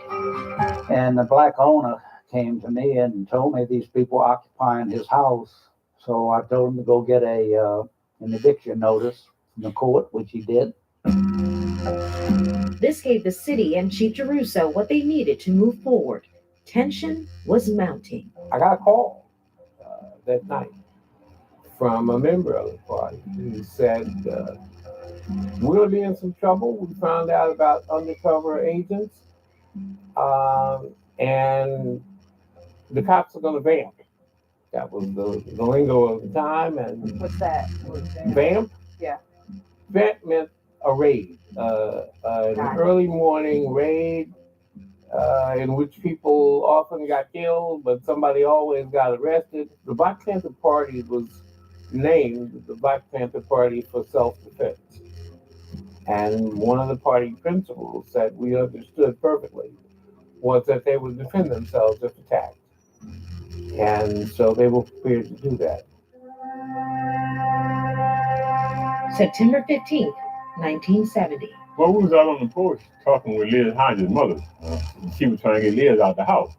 And the black owner came to me and told me these people were occupying his house. So I told him to go get an eviction notice from the court, which he did.
This gave the city and Chief Geruso what they needed to move forward. Tension was mounting.
I got a call that night from a member of the party who said, we'll be in some trouble. We found out about undercover agents, and the cops are going to vamp. That was the lingo of the time. And
What's that?
vamp?
Yeah.
Vamp meant a raid, an early morning raid in which people often got killed, but somebody always got arrested. The Black Panther Party was named the Black Panther Party for Self-Defense. And one of the party principles that we understood perfectly was that they would defend themselves if attacked. And so they were prepared to do that.
September 15th, 1970.
Well, we was out on the porch talking with Liz Hodges' mother. She was trying to get Liz out the house.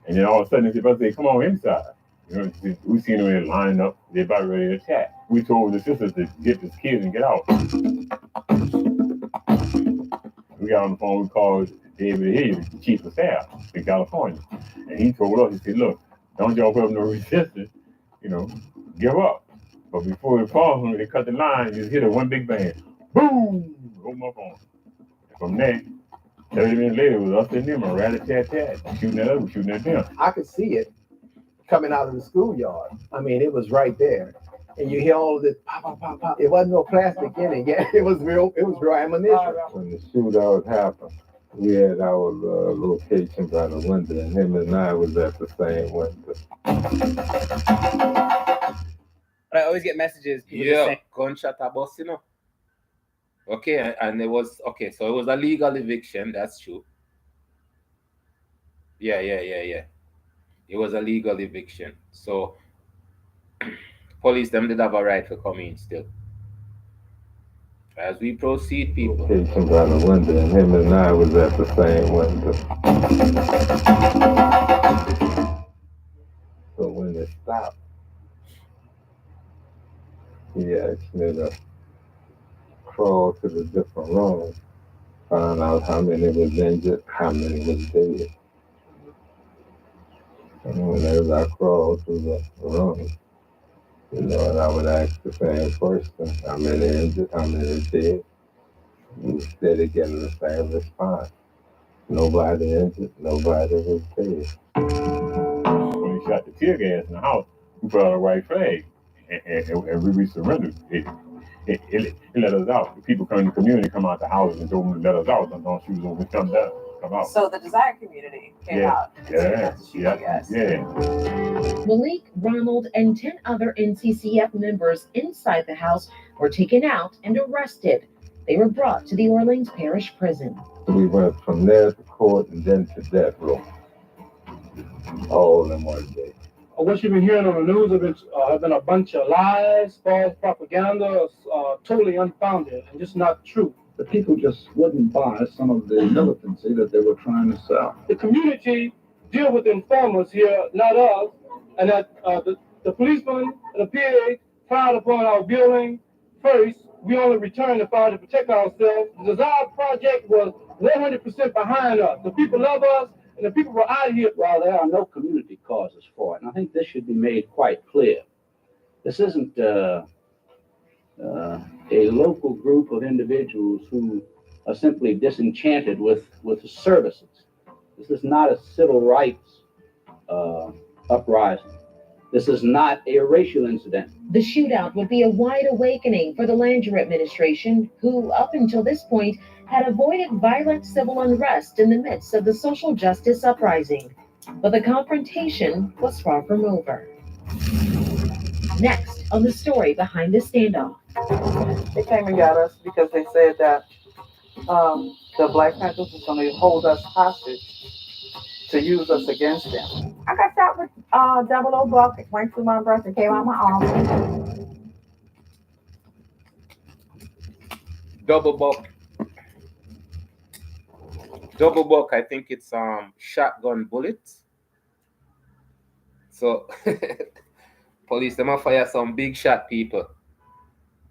And then all of a sudden, they said, come on inside. You know, we seen them in line up. They're about ready to attack. We told the sisters to get this kid and get out. We got on the phone, we called David Hayes, the chief of staff in California. And he told us, he said, look, don't y'all put up no resistance, you know, give up. But before it falls, when they cut the line, you just hit a one big bang. Boom! Roll my phone. And from there, 30 minutes later, it was us and them, a rat-a-tat-tat, shooting at us, shooting at them.
I could see it coming out of the schoolyard. I mean, it was right there. And you hear all of this pop, pop, pop, pop. It wasn't no plastic in it. Yeah, it was real ammunition.
When the shootout happened, we had our location by the window, and him and I was at the same window.
But I always get messages.
Yeah, gunshot a bus, you know. Okay, and it was so it was a legal eviction, that's true. Yeah. It was a legal eviction. So police them did have a right to come in still. As we proceed, people.
Location by the window, and him and I was at the same window. So when it stopped, he asked me to crawl to the different rooms, find out how many was injured, how many was dead. And whenever I crawled through the room, you know, and I would ask the same question, how many injured, how many dead? Instead of getting the same response. Nobody injured, nobody was dead.
When they shot the tear gas in the house, we put out a white flag, and we surrendered. It let us out. The people come in the community, come out the house and told them to let us out. And don't shoot them, come down, come out.
So the Desire community came out and said to shoot gas.
Malik, Ronald, and 10 other NCCF members inside the house were taken out and arrested. They were brought to the Orleans Parish Prison.
We went from there to court and then to death row, all in one day.
What you've been hearing on the news have been a bunch of lies, false propaganda, totally unfounded and just not true.
The people just wouldn't buy some of the militancy that they were trying to sell.
The community deal with informers here, not us, and that the policemen and the PA fired upon our building first. We only returned the fire to protect ourselves. The Desire Project was 100% behind us. The people love us, and the people were out here.
Well, there are no community causes for it, and I think this should be made quite clear. This isn't a local group of individuals who are simply disenchanted with the services. This is not a civil rights uprising. This is not a racial incident.
The shootout would be a wide awakening for the Langer administration, who, up until this point, had avoided violent civil unrest in the midst of the social justice uprising. But the confrontation was far from over. Next on the story behind the standoff.
They came and got us because they said that the Black Panthers was going to hold us hostage to use us against them.
I got shot with double O buck. It went through my breast and came out my arm.
Double buck. Double buck, I think it's shotgun bullets. So police them fire some big shot people.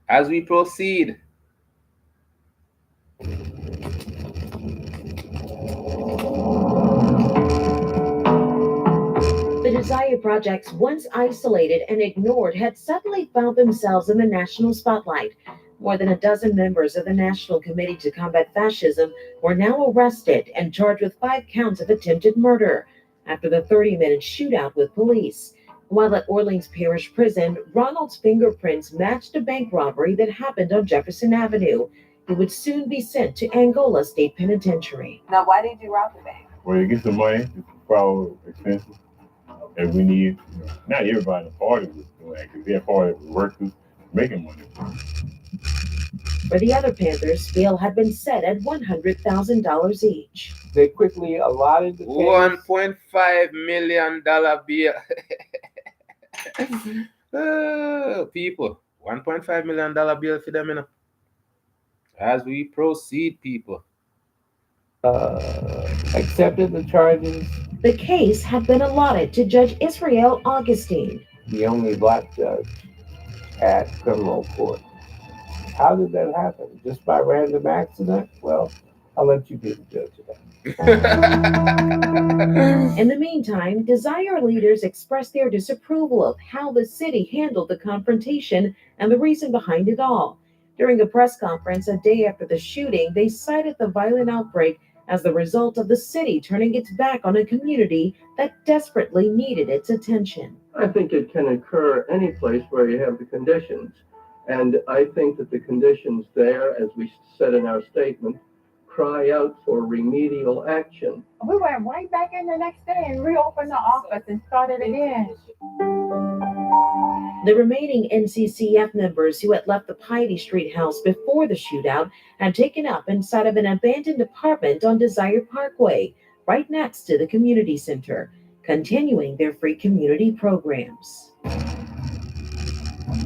As we proceed.
The Desire Projects, once isolated and ignored, had suddenly found themselves in the national spotlight. More than a dozen members of the National Committee to Combat Fascism were now arrested and charged with 5 counts of attempted murder after the 30-minute shootout with police. While at Orleans Parish Prison, Ronald's fingerprints matched a bank robbery that happened on Jefferson Avenue. He would soon be sent to Angola State Penitentiary.
Now, why did you rob the bank?
Well, you get some money for our expenses. And we need, not everybody in the party was doing that, because they're part of the workers making money.
For the other Panthers, bail had been set at $100,000 each.
They quickly allotted the
$1.5 million bail. People, $1.5 million bail for them, you know. As we proceed, people.
Accepted the charges.
The case had been allotted to Judge Israel Augustine,
The only black judge at criminal court. How did that happen? Just by random accident? Well, I'll let you be the judge of that.
In the meantime, Desire leaders expressed their disapproval of how the city handled the confrontation and the reason behind it all. During a press conference a day after the shooting, they cited the violent outbreak as the result of the city turning its back on a community that desperately needed its attention.
I think it can occur any place where you have the conditions. And I think that the conditions there, as we said in our statement, cry out for remedial action.
We went right back in the next day and reopened the office and started again.
The remaining NCCF members who had left the Piety Street house before the shootout had taken up inside of an abandoned apartment on Desire Parkway, right next to the community center, continuing their free community programs.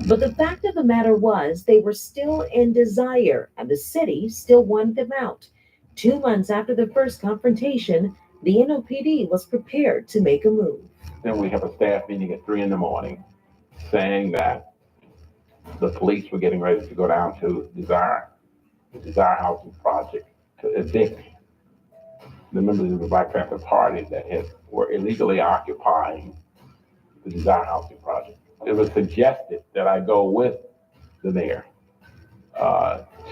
But the fact of the matter was they were still in Desire, and the city still wanted them out. 2 months after the first confrontation, the NOPD was prepared to make a move.
Then we have a staff meeting at 3 a.m. saying that the police were getting ready to go down to the Desire Housing Project to evict the members of the Black Panther Party that were illegally occupying the Desire Housing Project. It was suggested that I go with the mayor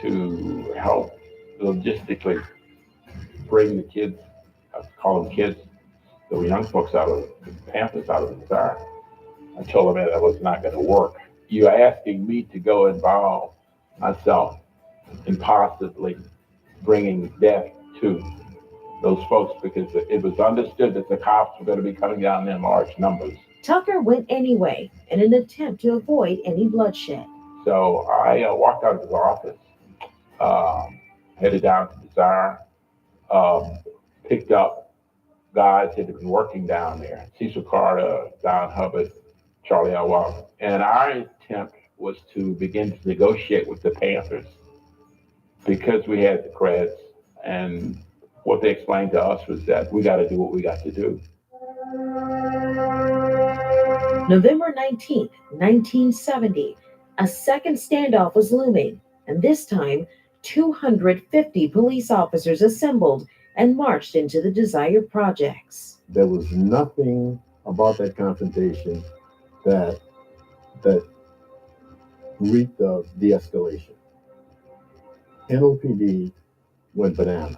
to help logistically bring the kids, I call them kids, the young folks out of the Panthers out of the Desire. I told them that was not going to work. You're asking me to go involve myself in possibly bringing death to those folks because it was understood that the cops were going to be coming down in large numbers.
Tucker went anyway in an attempt to avoid any bloodshed.
So I walked out of his office, headed down to Desire, picked up guys that had been working down there, Cecil Carter, Don Hubbard, Charlie Alwell. And our attempt was to begin to negotiate with the Panthers because we had the creds. And what they explained to us was that we got to do what we got to do.
November 19th, 1970, a second standoff was looming, and this time 250 police officers assembled and marched into the Desire Projects.
There was nothing about that confrontation that reeked of de-escalation. NOPD went bananas.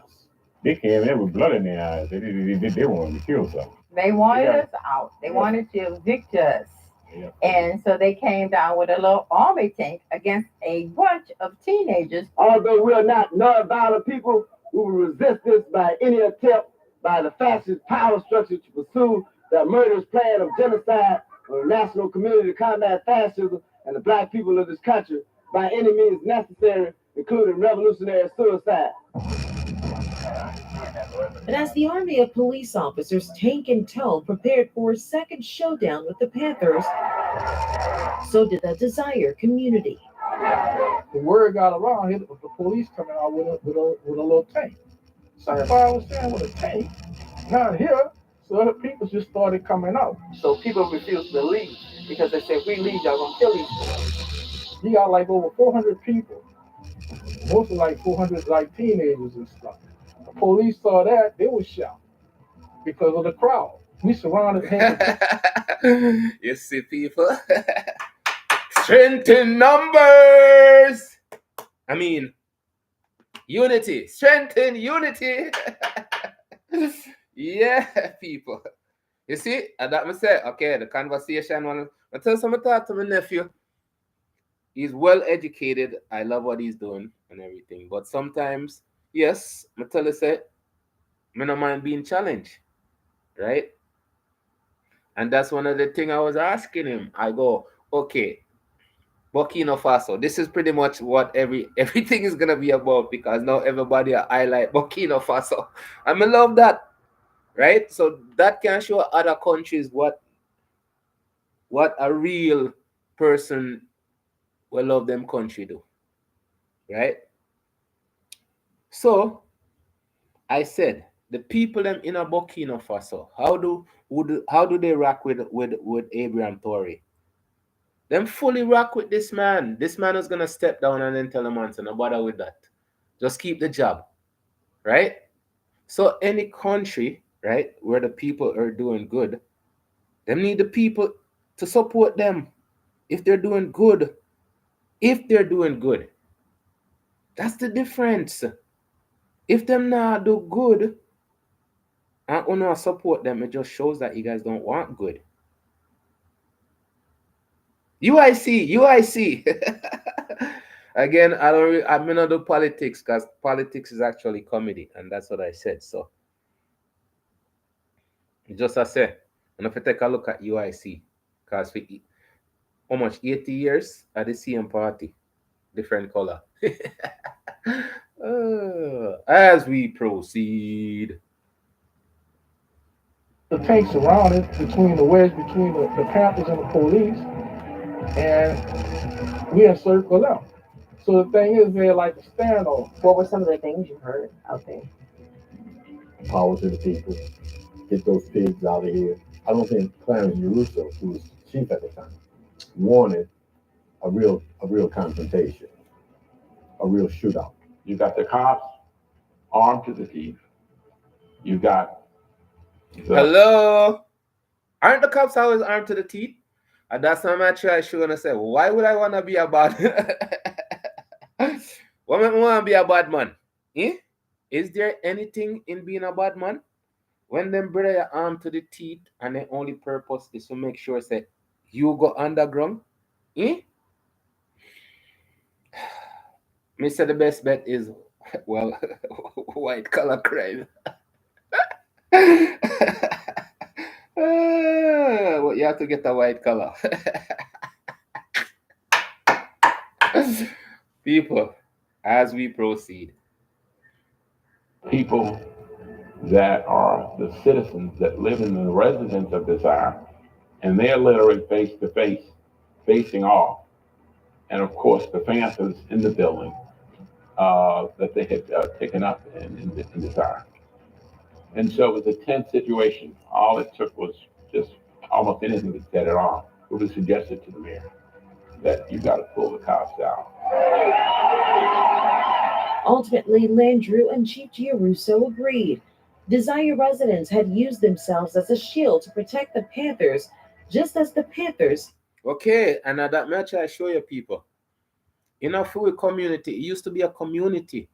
They came in with blood in their eyes. They wanted to kill something.
They wanted us out. They wanted to evict us. And so they came down with a little army tank against a bunch of teenagers.
Although we are not non-violent people, we will resist this by any attempt by the fascist power structure to pursue the murderous plan of genocide of the national community to combat fascism and the black people of this country by any means necessary, including revolutionary suicide.
But as the army of police officers, tank in tow, prepared for a second showdown with the Panthers, so did the Desire community.
The word got around here, the police coming out with a little tank. So everybody was saying with a tank, not here. So other people just started coming out.
So people refused to leave because they said, if we leave, y'all gonna kill these people.
You got like over 400 people, mostly like 400 like teenagers and stuff. The police saw that, they was shocked because of the crowd. We surrounded him.
You see, people, strength in numbers. I mean, unity, strength in unity. Yeah, people. You see, and that me say, okay, the conversation one. I tell someone talk to my nephew. He's well educated. I love what he's doing and everything. But sometimes, yes, I tell you say, me no mind being challenged, right? And that's one of the things I was asking him. I go, okay, Burkina Faso. This is pretty much what everything is gonna be about because now everybody highlight Burkina Faso. I love that, right? So that can show other countries what a real person will love them country do, right? So I said the people them in a Burkina Faso, how do they rock with Abraham Tory? Them fully rock with this man. This man is gonna step down and then tell the man to no bother with that. Just keep the job, right? So any country, right, where the people are doing good, them need the people to support them if they're doing good. If they're doing good, that's the difference. If them not do good and you not support them, it just shows that you guys don't want good. UIC. Again, I'm not do politics because politics is actually comedy, and that's what I said. So, just I say, and if you take a look at UIC, because we how much 80 years at the same party, different color. As we proceed,
The tanks surrounded between the wedge between the Panthers and the police, and we encircled them. So the thing is, they're like a standoff.
What were some of the things you heard out there?
Power to the people. Get those pigs out of here. I don't think Clarence Russo, who was chief at the time, wanted a real confrontation, a real shootout.
You got the cops armed to the teeth. You got
hello. Aren't the cops always armed to the teeth? And that's not my try showing to say, why would I want to be a bad why would I want to be a bad man? Eh? Is there anything in being a bad man? When them brother are armed to the teeth and their only purpose is to make sure say you go underground? Eh? Me say the best bet is well white collar crime. Well, you have to get a white color. People, as we proceed.
People that are the citizens that live in the residence of Desire, and they're literally face to face, facing off. And of course, the Panthers in the building that they had taken up in Desire. And so it was a tense situation. All it took was just almost anything to set it off. It was suggested to the mayor that you got to pull the cops out.
Ultimately, Landrew and Chief Giarusso agreed. Desire residents had used themselves as a shield to protect the Panthers, just as the Panthers.
Okay, and now that much I show you people. In a full community, it used to be a community.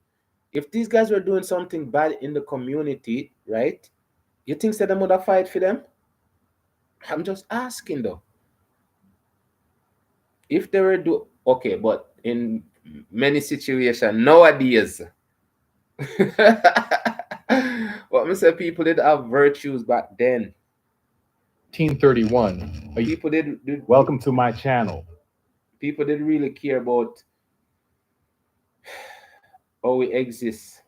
If these guys were doing something bad in the community, right? You think that them would have fight for them? I'm just asking though. if they were do okay, but in many situations nowadays, what I say, people did have virtues back then.
1931.
People did
Welcome to my channel.
people did really care about how we exist,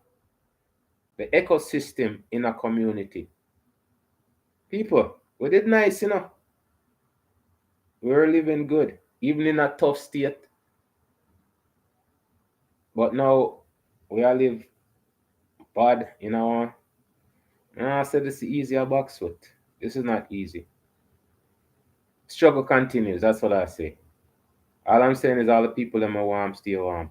the ecosystem in a community. People, we did nice, you know. We were living good, even in a tough state. But now we all live bad, you know. And I said this is easier box foot. This is not easy. Struggle continues, that's what I say. All I'm saying is all the people that are warm stay warm.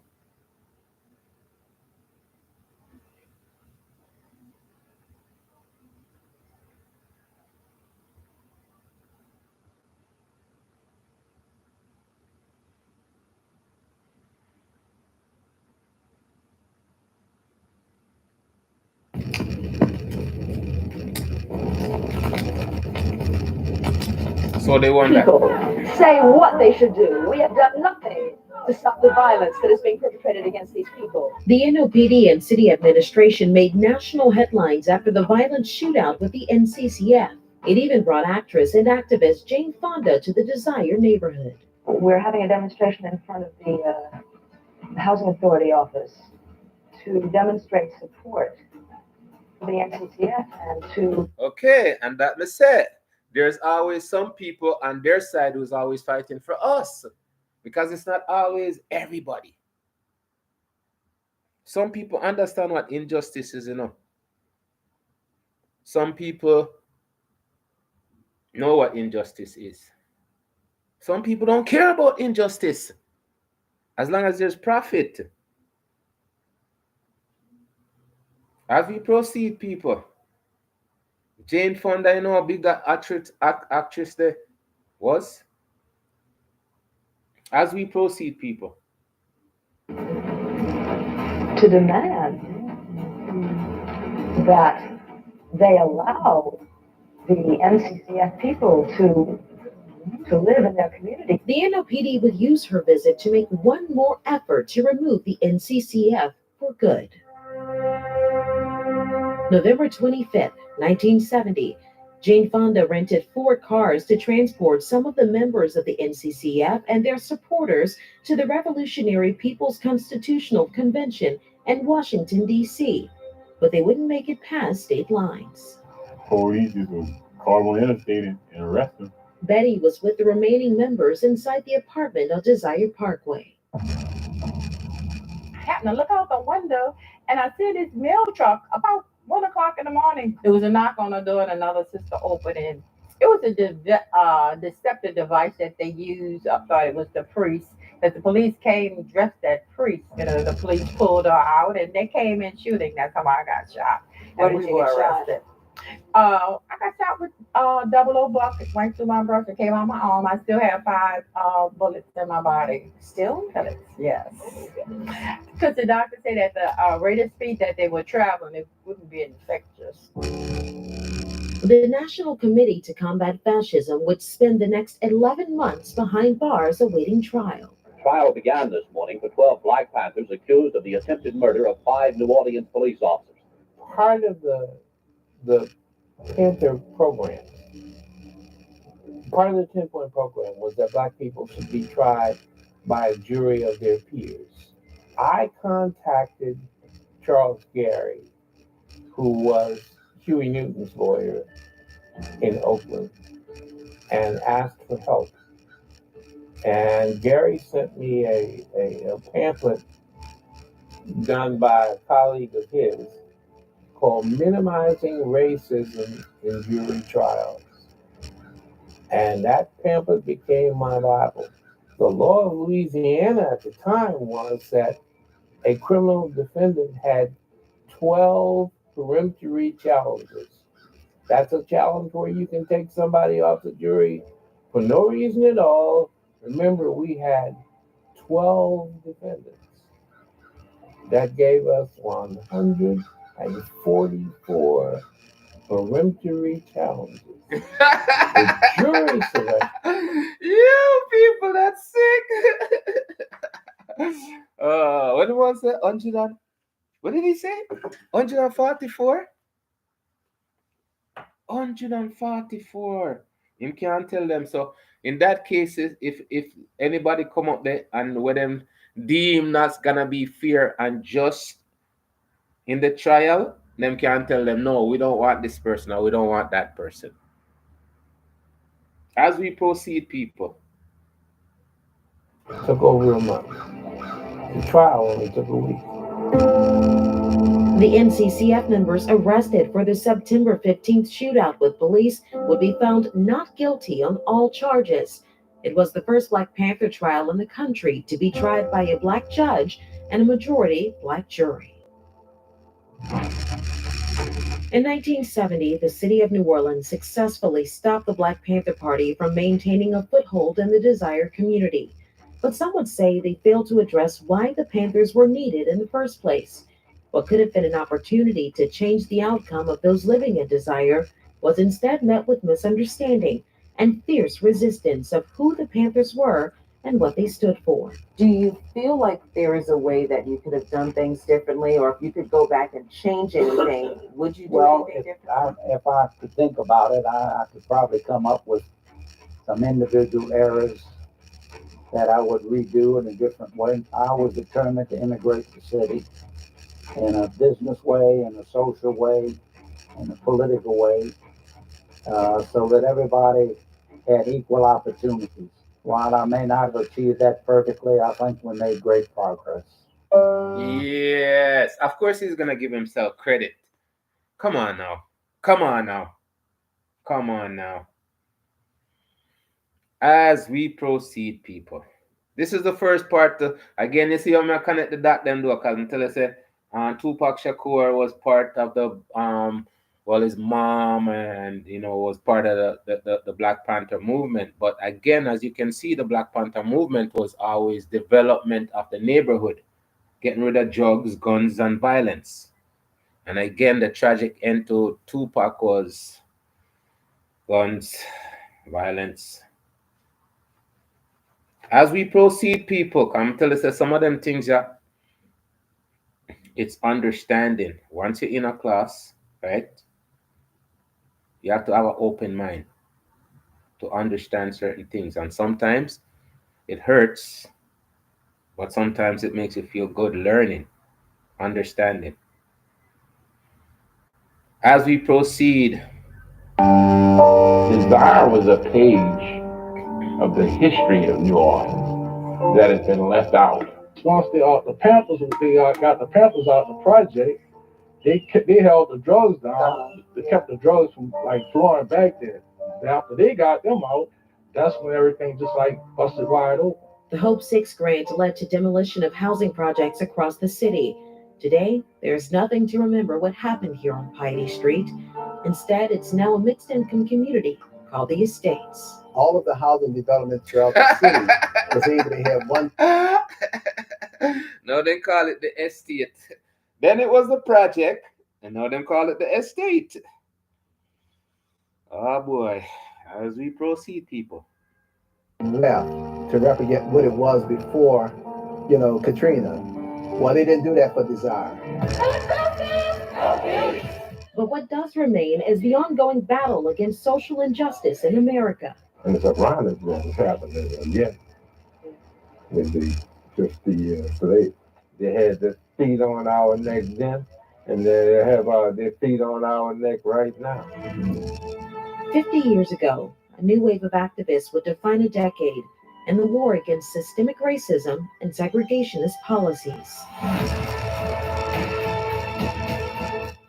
So they want that.
People say what they should do. We have done nothing to stop the violence that is being perpetrated against these people. The NOPD and city administration made national headlines after the violent shootout with the NCCF. It even brought actress and activist Jane Fonda to the Desire neighborhood. We're having a demonstration in front of the Housing Authority office to demonstrate support for the NCCF and to...
Okay, and that me said, there's always some people on their side who's always fighting for us. Because it's not always everybody. Some people understand what injustice is, you know. Some people know what injustice is. Some people don't care about injustice. As long as there's profit. As we proceed, people. Jane Fonda, you know how big that actress there was? As we proceed, people.
to demand that they allow the NCCF people to live in their community. The NOPD would use her visit to make one more effort to remove the NCCF for good. November 25th, 1970, Jane Fonda rented 4 cars to transport some of the members of the NCCF and their supporters to the Revolutionary People's Constitutional Convention in Washington, D.C., but they wouldn't make it past state lines.
Police just would call them on the interstate and arrest them.
Betty was with the remaining members inside the apartment on Desire Parkway.
I happened to look out the window and I see this mail truck about 1 o'clock in the morning. There was a knock on the door and another sister opened it. It was a deceptive device that they used. I thought it was the priest. That the police came dressed as priests. You know, the police pulled her out and they came in shooting. That's how I got shot.
Where
And
did
we
you
were
get shot?
arrested. I got shot with 00 bucket went through my breast and came out my arm. I still have 5 bullets in my body.
Still?
Yes. Because the doctor said at the rate of speed that they were traveling, it wouldn't be infectious.
The National Committee to Combat Fascism would spend the next 11 months behind bars awaiting trial.
Trial began this morning for 12 Black Panthers accused of the attempted murder of 5 New Orleans police officers.
Part of the Panther program, part of the 10-point program was that Black people should be tried by a jury of their peers. I contacted Charles Gary, who was Huey Newton's lawyer in Oakland, and asked for help. And Gary sent me a pamphlet done by a colleague of his called Minimizing Racism in Jury Trials. And that pamphlet became my Bible. The law of Louisiana at the time was that a criminal defendant had 12 peremptory challenges. That's a challenge where you can take somebody off the jury for no reason at all. Remember, we had 12 defendants. That gave us 144 peremptory challenges. The jury selection.
You people, that's sick. one say 100 and, what did he say? 144? 144. You can't tell them. So in that case, if anybody come up there and with them deem that's gonna be fair and just in the trial, them can't tell them no, we don't want this person or we don't want that person. As we proceed, people.
Took over a month. The trial only took a week.
The NCCF members arrested for the September 15th shootout with police would be found not guilty on all charges. It was the first Black Panther trial in the country to be tried by a Black judge and a majority Black jury. In 1970, the city of New Orleans successfully stopped the Black Panther Party from maintaining a foothold in the desired community. But some would say they failed to address why the Panthers were needed in the first place. What could have been an opportunity to change the outcome of those living in Desire was instead met with misunderstanding and fierce resistance of who the Panthers were and what they stood for.
Do you feel like there is a way that you could have done things differently, or if you could go back and change anything, would you do anything differently?
If I could think about it, I could probably come up with some individual errors that I would redo in a different way. I was determined to integrate the city in a business way, in a social way, in a political way, so that everybody had equal opportunities. While I may not have achieved that perfectly, I think we made great progress.
Yes, of course he's gonna give himself credit. Come on now. Come on now. Come on now. As we proceed, people. This is the first part. Again, you see how I connect the dot them do, because until I say Tupac Shakur was part of the well, his mom and was part of the Black Panther movement. But again, as you can see, the Black Panther movement was always development of the neighborhood, getting rid of drugs, guns, and violence. And again, the tragic end to Tupac was guns, violence. As we proceed, people, I'm telling you some of them things, it's understanding. Once you're in a class, right, you have to have an open mind to understand certain things. And sometimes it hurts, but sometimes it makes you feel good learning, understanding. As we proceed,
Desire was a page of the history of New Orleans that has been left out.
Once the Panthers got the Panthers out the project, they held the drugs down. They kept the drugs from flowing back there. After they got them out, that's when everything just busted wide open.
The Hope 6 grant led to demolition of housing projects across the city. Today, there's nothing to remember what happened here on Piety Street. Instead, it's now a mixed-income community called the Estates.
All of the housing development throughout the city was able to have one.
No, they call it the estate. Then it was the project, and now they call it the estate. Oh boy, as we proceed, people.
Left to represent what it was before, Katrina. Well, they didn't do that for Desire.
But what does remain is the ongoing battle against social injustice in America.
And it's ironic that it's happening again. So they had their feet on our neck then, and they have their feet on our neck right now.
50 years ago, a new wave of activists would define a decade in the war against systemic racism and segregationist policies.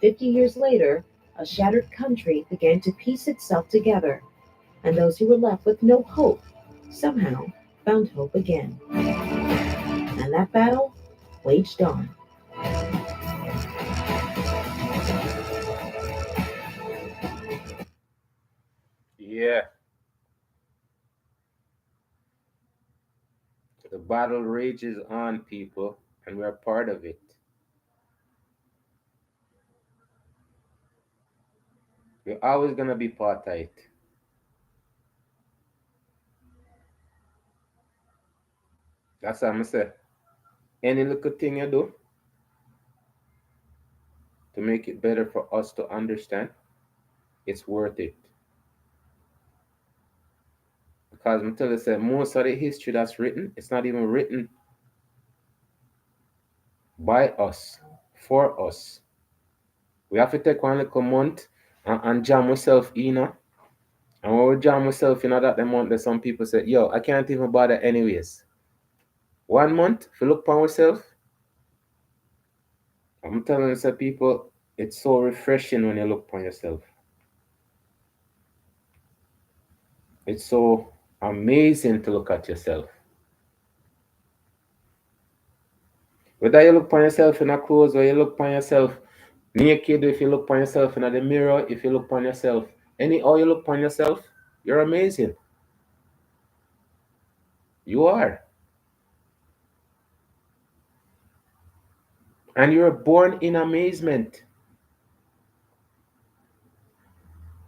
50 years later, a shattered country began to piece itself together, and those who were left with no hope somehow found hope again. And that battle waged on.
Yeah. The battle rages on, people, and we're part of it. We're always going to be part of it. That's what I'm going to say. any little thing you do to make it better for us to understand, it's worth it. Because I'm telling you, most of the history that's written, it's not even written by us, for us. We have to take one little month and jam ourselves in. And when we jam ourselves in that the month, that some people say, yo, I can't even bother anyways. 1 month, if you look upon yourself, I'm telling you, people, it's so refreshing when you look upon yourself. It's so amazing to look at yourself. Whether you look upon yourself in a clothes or you look upon yourself naked, if you look upon yourself in the mirror, if you look upon yourself, how you look upon yourself, you're amazing. You are. And you're born in amazement.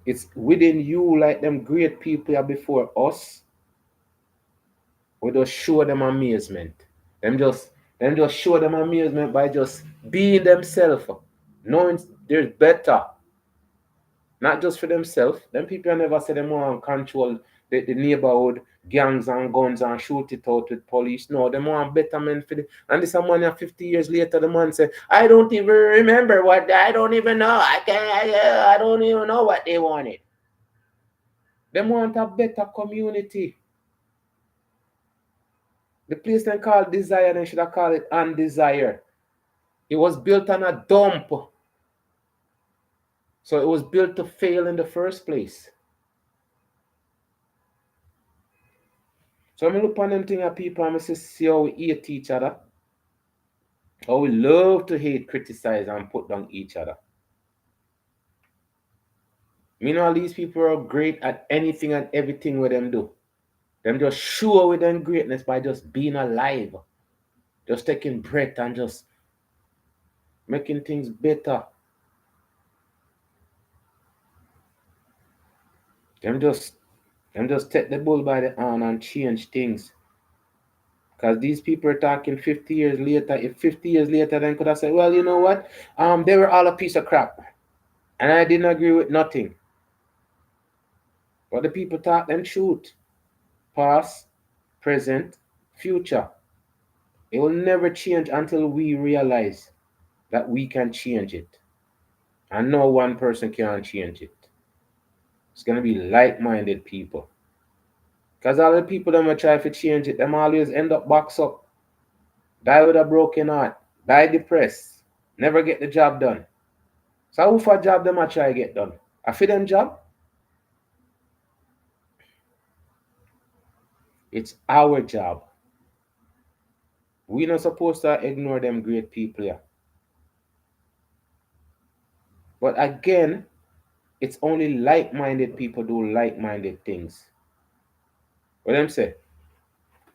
It's within you, like them great people before us. We just show them amazement. Them just show them amazement by just being themselves, knowing there's better. Not just for themselves. Them people never say them want to control the neighborhood, gangs and guns and shoot it out with police. No, them want better men for the. And this a man 50 years later, the man say, I don't even remember what, I don't even know. I don't even know what they wanted. Them want a better community. The place they call desire, they should have called it undesire. It was built on a dump. So it was built to fail in the first place. So I'm look on them thing at people and I see how we hate each other. How we love to hate, criticize, and put down each other. Meanwhile, these people are great at anything and everything what them do. Them just show with them greatness by just being alive. Just taking breath and just making things better. Them just take the bull by the horn and change things. Because these people are talking 50 years later. If 50 years later, then could have said, well, you know what? They were all a piece of crap. And I didn't agree with nothing. But the people talk them truth. Past, present, future. It will never change until we realize that we can change it. And no one person can change it. It's going to be like-minded people. Because all the people that will try to change it, them always end up boxed up. Die with a broken heart. Die depressed. Never get the job done. So who for job them I try to get done? I fit them job? It's our job. We're not supposed to ignore them great people here. But again, it's only like-minded people do like-minded things. What them say?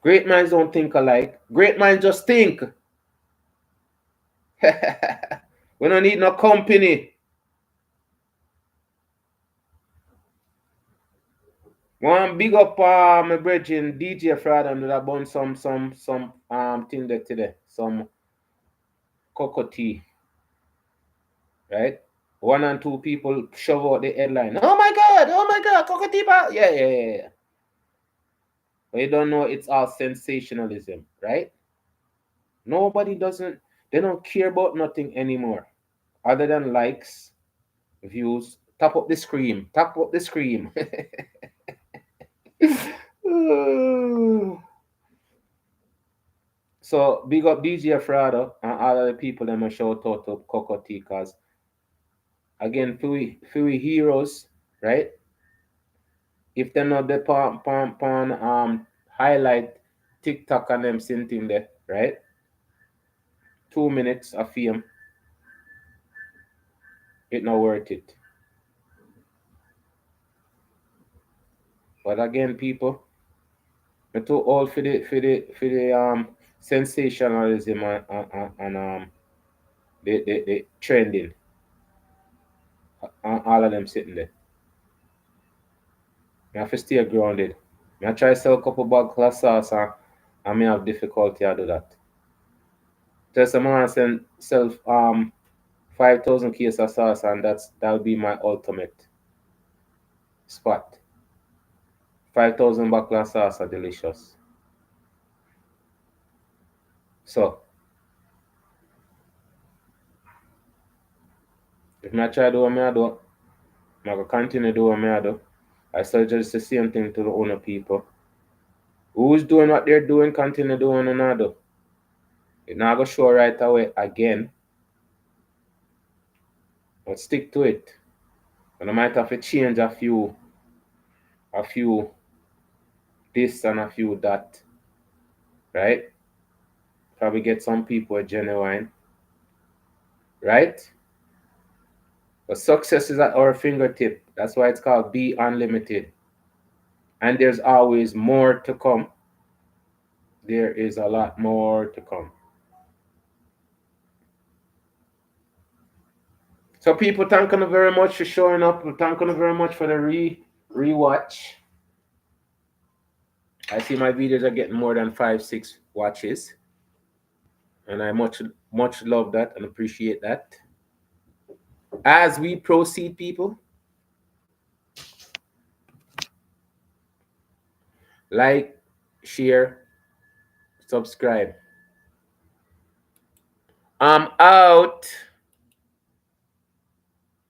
Great minds don't think alike. Great minds just think. We don't need no company. One big up my brethren DJ Friday that I bought some thing there today. Some cocoa tea. Right? 1 and 2 people shove out the headline. Oh my god, cocoa tea bar. Yeah. But you don't know it's all sensationalism, right? Nobody they don't care about nothing anymore. Other than likes, views, tap up the screen. So big up DJ Frado and all of the people that I shout out to Cocoa Tea, cause again, for we heroes, right? If they're not the highlight TikTok and them thing there, right? 2 minutes of fame, it not worth it. But again, people, I'm too old for the sensationalism and the trending. All of them sitting there. I have to stay grounded. I try to sell a couple bags of sauce and I may have difficulty to do that. Just a man send self 5,000 case of sauce, and that'll be my ultimate spot. 5,000 buckle of sauce are delicious. So if I try to do what I do, I will continue to do what I do. I suggest the same thing to the owner people. Who's doing what they're doing, continue doing another. It's not gonna show right away again. But stick to it. And I might have to change a few this and a few that. Right? Probably get some people genuine. Right? But success is at our fingertip. That's why it's called Be Unlimited. And there's always more to come. There is a lot more to come. So people, thank you very much for showing up. Thank you very much for the rewatch. I see my videos are getting more than 5-6 watches. And I much love that and appreciate that. As we proceed, people, like, share, subscribe. I'm out.